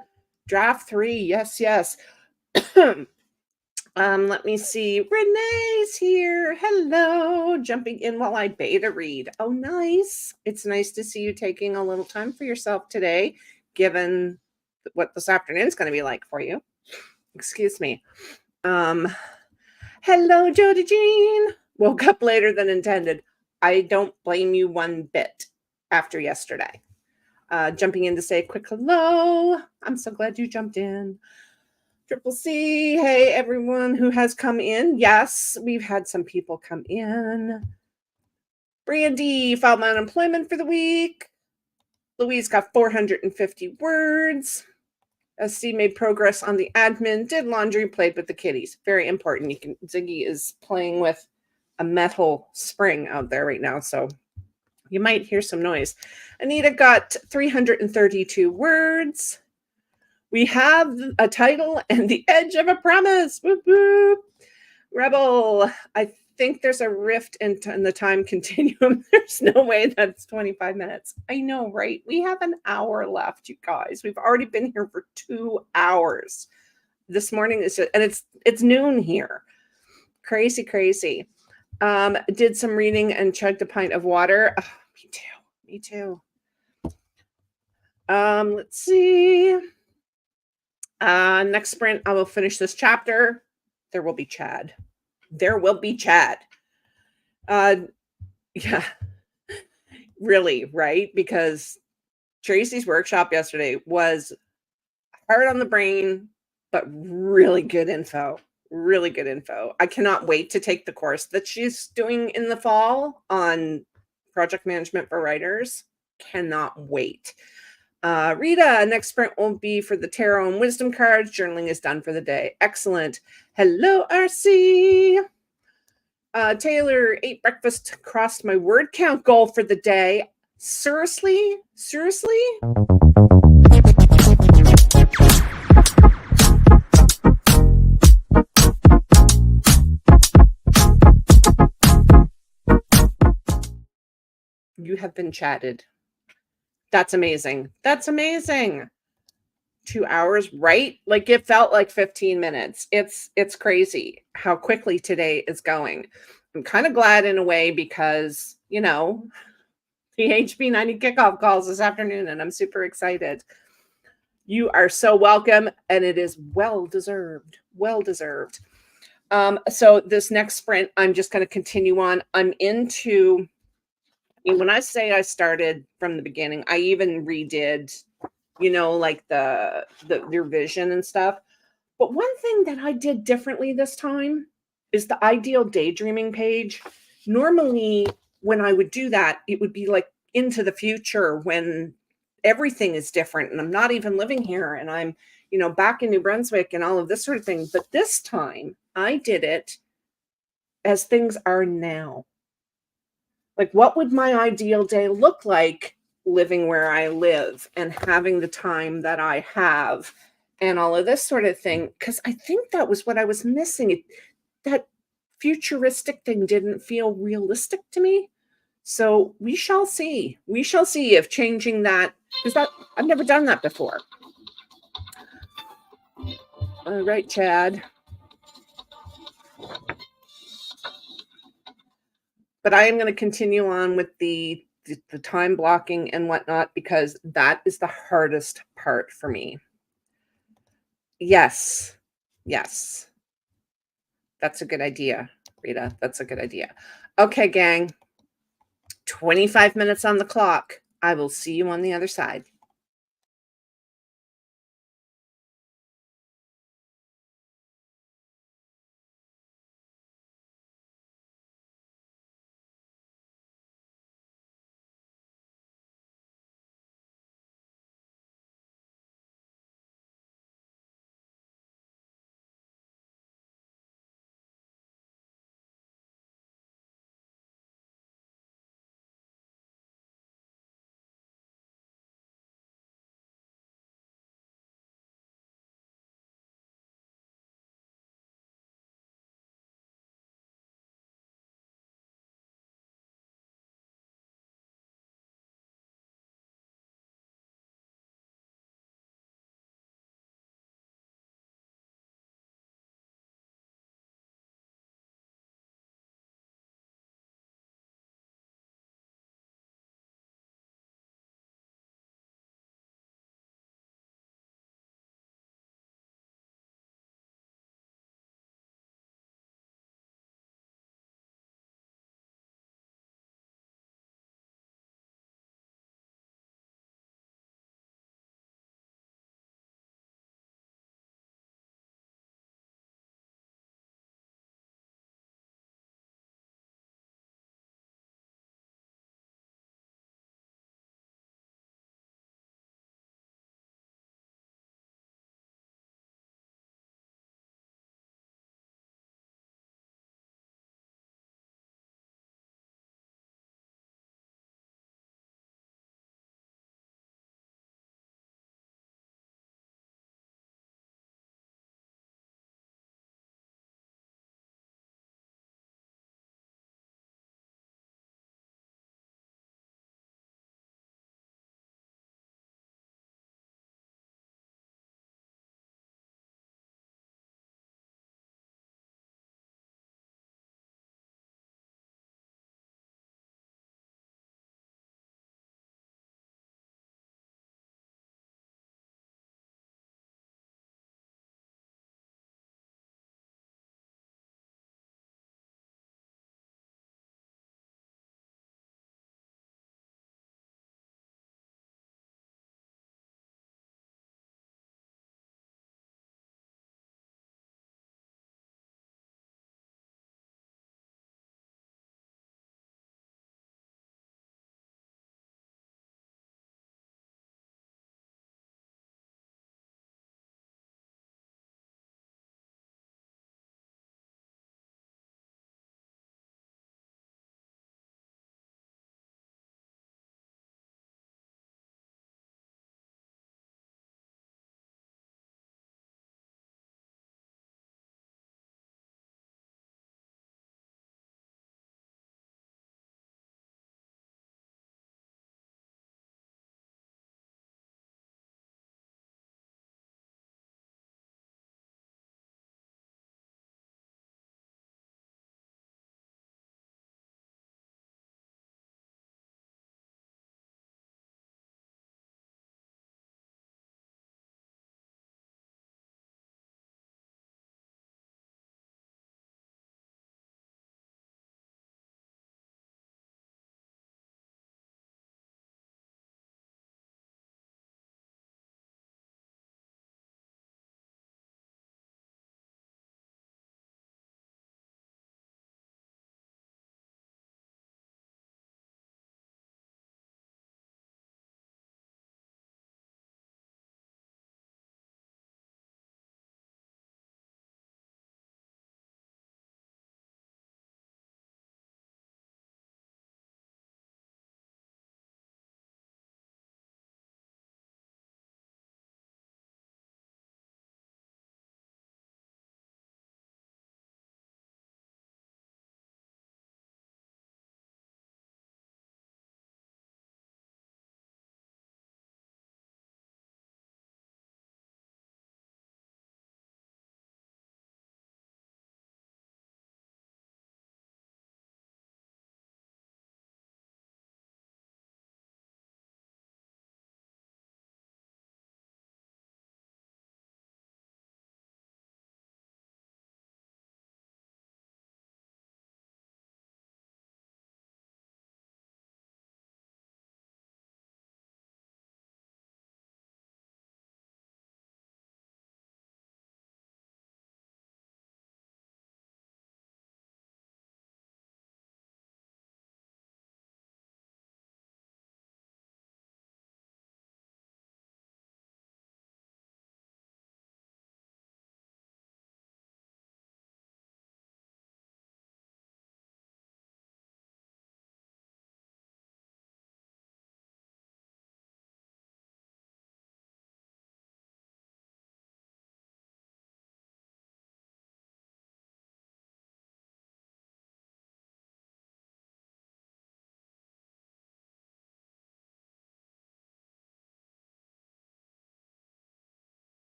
Draft 3. Yes, yes. Let me see. Renee's here. Hello. Jumping in while I beta read. Oh, nice. It's nice to see you taking a little time for yourself today, given what this afternoon is going to be like for you. Excuse me. Hello, Jody Jean. Woke up later than intended. I don't blame you one bit after yesterday. Jumping in to say a quick hello. I'm so glad you jumped in. Triple C, hey, everyone who has come in. Yes, we've had some people come in. Brandy filed my unemployment for the week. Louise got 450 words. SC made progress on the admin, did laundry, played with the kitties. Very important. Ziggy is playing with a metal spring out there right now, so you might hear some noise. Anita got 332 words. We have a title and the edge of a promise. Whoop, whoop. Rebel, I think there's a rift in the time continuum. There's no way that's 25 minutes. I know, right? We have an hour left, you guys. We've already been here for 2 hours. This morning is just, and it's noon here. Crazy, crazy. Did some reading and chugged a pint of water. Oh, me too. Let's see. Next sprint, I will finish this chapter. There will be Chad. Yeah, really, right? Because Tracy's workshop yesterday was hard on the brain, but really good info. I cannot wait to take the course that she's doing in the fall on project management for writers. Cannot wait. Rita, next sprint will be for the tarot and wisdom cards. Journaling is done for the day. Excellent. Hello, RC. Taylor, ate breakfast, crossed my word count goal for the day. Seriously? You have been chatted. That's amazing. 2 hours, right? Like it felt like 15 minutes. It's crazy how quickly today is going. I'm kind of glad in a way because, the HB 90 kickoff calls this afternoon and I'm super excited. You are so welcome and it is well deserved. So this next sprint, I'm just going to continue on. When I say I started from the beginning, I even redid, like the your vision and stuff. But one thing that I did differently this time is the ideal daydreaming page. Normally, when I would do that, it would be like into the future when everything is different and I'm not even living here and I'm, back in New Brunswick and all of this sort of thing. But this time I did it as things are now. Like, what would my ideal day look like living where I live and having the time that I have and all of this sort of thing, because I think that was what I was missing. That futuristic thing didn't feel realistic to me. So we shall see. We shall see if changing that, because that I've never done that before. All right, Chad. But I am going to continue on with the time blocking and whatnot because that is the hardest part for me. Yes. Yes. That's a good idea, Rita. That's a good idea. Okay, gang. 25 minutes on the clock. I will see you on the other side.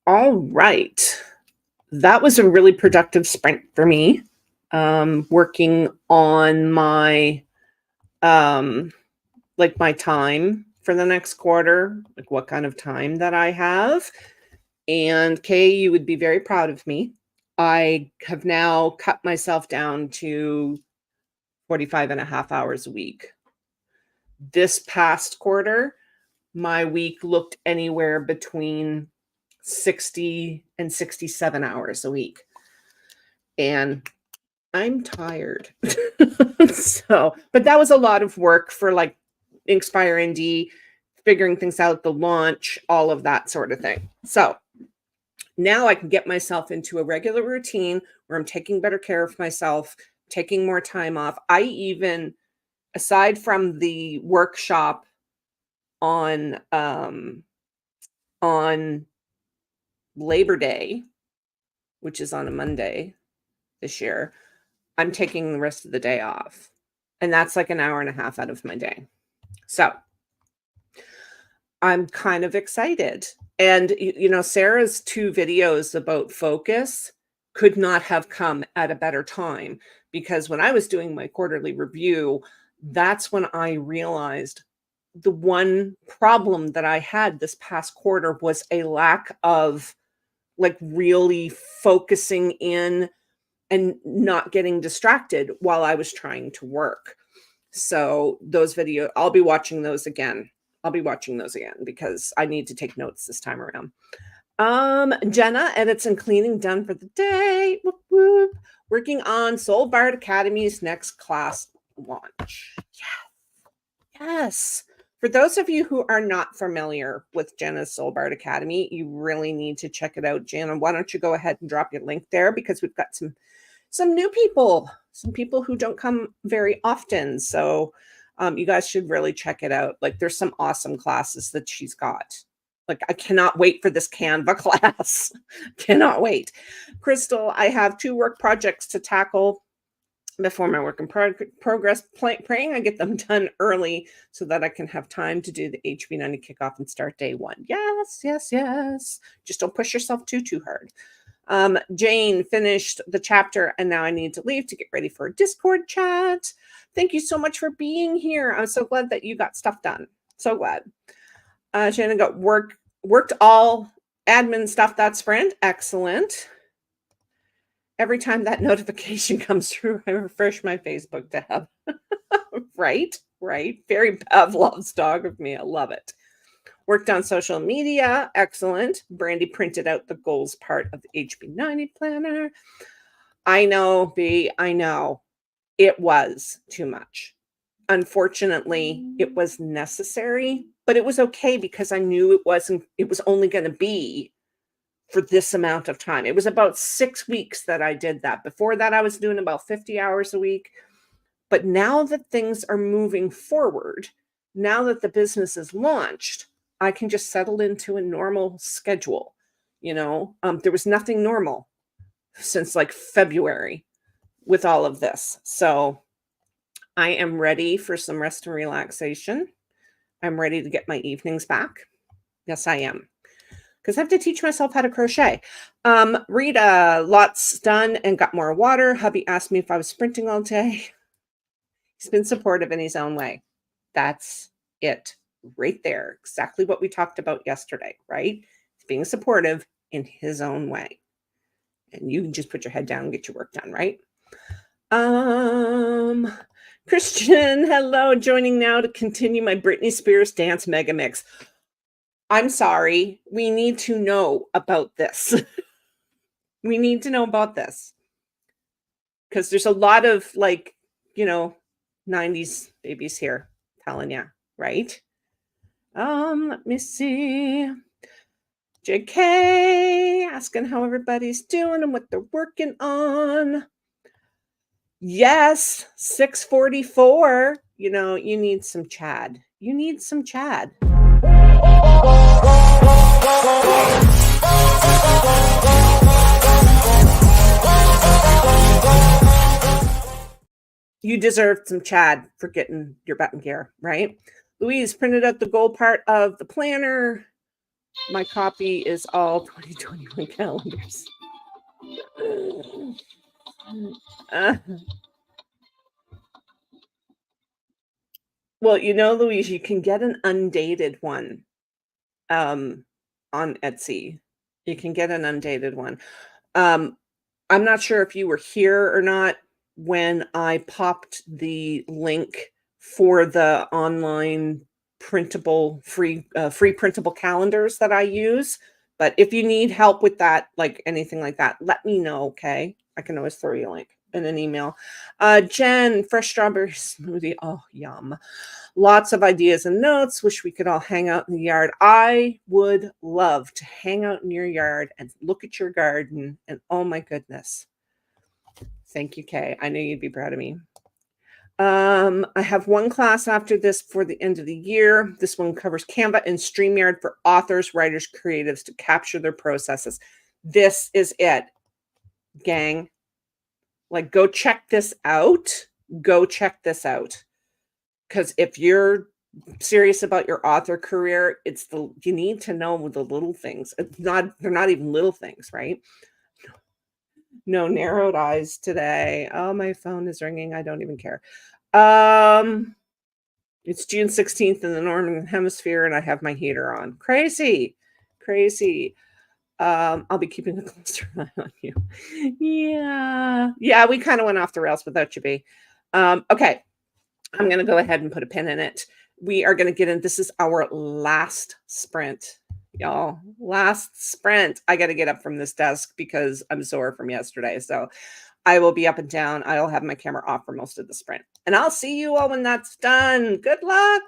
All right. That was a really productive sprint for me. Working on my like my time for the next quarter, like what kind of time that I have. And Kay, you would be very proud of me. I have now cut myself down to 45 and a half hours a week. This past quarter, my week looked anywhere between 60 and 67 hours a week. And I'm tired. So, but that was a lot of work for like Inspire ND, figuring things out, the launch, all of that sort of thing. So now I can get myself into a regular routine where I'm taking better care of myself, taking more time off. I even, aside from the workshop on Labor Day, which is on a Monday this year, I'm taking the rest of the day off. And that's like an hour and a half out of my day. So I'm kind of excited. And, Sarah's 2 videos about focus could not have come at a better time, because when I was doing my quarterly review, that's when I realized the one problem that I had this past quarter was a lack of like really focusing in and not getting distracted while I was trying to work. So those videos, I'll be watching those again. Because I need to take notes this time around. Jenna, edits and cleaning done for the day. Whoop, whoop. Working on Soul Bard Academy's next class launch. Yes. For those of you who are not familiar with Jenna's Soul Bard Academy, you really need to check it out. Jenna, why don't you go ahead and drop your link there, because we've got some new people, some people who don't come very often. So you guys should really check it out. Like, there's some awesome classes that she's got. Like, I cannot wait for this Canva class. Cannot wait. Crystal, I have 2 work projects to tackle before my work in progress. Praying I get them done early so that I can have time to do the HB90 kickoff and start day 1. Yes, yes, yes. Just don't push yourself too hard. Jane finished the chapter and now I need to leave to get ready for a Discord chat. Thank you so much for being here. I'm so glad that you got stuff done. So glad. Shannon got worked all admin stuff that sprint. Excellent. Every time that notification comes through, I refresh my Facebook tab. Right. Very Pavlov's dog of me. I love it. Worked on social media. Excellent. Brandy printed out the goals part of the HB90 planner. I know, B. I know. It was too much. Unfortunately, it was necessary, but it was okay because I knew it was only going to be for this amount of time. It was about 6 weeks that I did that. Before that, I was doing about 50 hours a week. But now that things are moving forward, now that the business is launched, I can just settle into a normal schedule. There was nothing normal since like February with all of this. So I am ready for some rest and relaxation. I'm ready to get my evenings back. Yes, I am. Because I have to teach myself how to crochet. Rita, lots done and got more water. Hubby asked me if I was sprinting all day. He's been supportive in his own way. That's it right there. Exactly what we talked about yesterday, right? He's being supportive in his own way. And you can just put your head down and get your work done, right? Christian, hello, joining now to continue my Britney Spears dance mega mix. I'm sorry. We need to know about this. We need to know about this. Because there's a lot of 90s babies here, telling you, right? Let me see. JK asking how everybody's doing and what they're working on. Yes, 6:44. You need some Chad. You need some Chad. You deserved some Chad for getting your butt in gear, right? Louise printed out the gold part of the planner. My copy is all 2021 calendars. Uh, well, Louise, you can get an undated one um, on Etsy. You can get an undated one. Um, I'm not sure if you were here or not when I popped the link for the online free printable calendars that I use, but if you need help with that, like anything like that, let me know, okay? I can always throw you a link in an email. Jen, fresh strawberry smoothie. Oh, yum. Lots of ideas and notes. Wish we could all hang out in the yard. I would love to hang out in your yard and look at your garden. And oh my goodness. Thank you, Kay. I know you'd be proud of me. I have one class after this for the end of the year. This one covers Canva and StreamYard for authors, writers, creatives to capture their processes. This is it, gang. Like, go check this out. Go check this out. Because if you're serious about your author career, you need to know the little things. They're not even little things, right? No narrowed eyes today. Oh, my phone is ringing. I don't even care. It's June 16th in the Northern Hemisphere, and I have my heater on. Crazy, crazy. I'll be keeping a closer eye on you. Yeah, we kind of went off the rails without you, B. Okay, I'm going to go ahead and put a pin in it. We are going to get in. This is our last sprint, y'all. Last sprint. I got to get up from this desk because I'm sore from yesterday. So I will be up and down. I'll have my camera off for most of the sprint. And I'll see you all when that's done. Good luck.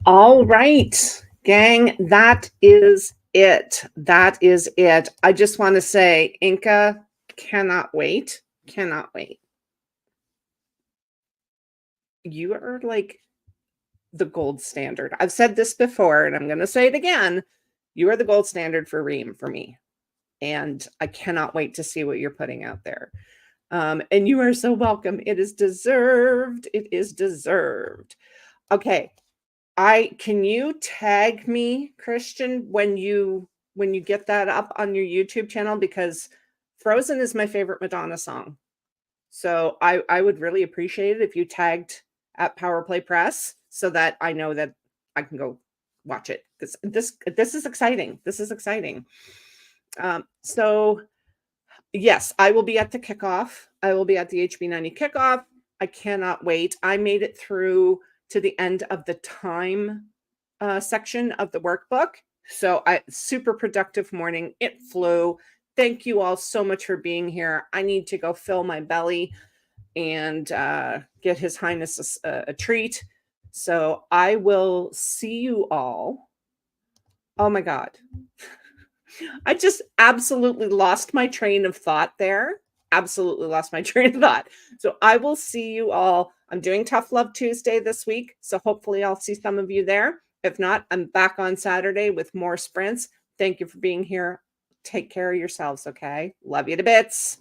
All right, gang, that is it. That is it. I just want to say, Inca, cannot wait. Cannot wait. You are like the gold standard. I've said this before and I'm going to say it again. You are the gold standard for Ream for me. And I cannot wait to see what you're putting out there. And you are so welcome. It is deserved. It is deserved. Okay. Can you tag me, Christian, when you get that up on your YouTube channel? Because Frozen is my favorite Madonna song. So I would really appreciate it if you tagged at Power Play Press so that I know that I can go watch it. This is exciting. This is exciting. So yes, I will be at the kickoff. I will be at the HB90 kickoff. I cannot wait. I made it through to the end of the time section of the workbook. So super productive morning. It flew. Thank you all so much for being here. I need to go fill my belly and get His Highness a treat. So I will see you all. Oh my God. I just absolutely lost my train of thought there. Absolutely lost my train of thought. So I will see you all. I'm doing Tough Love Tuesday this week. So hopefully I'll see some of you there. If not, I'm back on Saturday with more sprints. Thank you for being here. Take care of yourselves, okay? Love you to bits.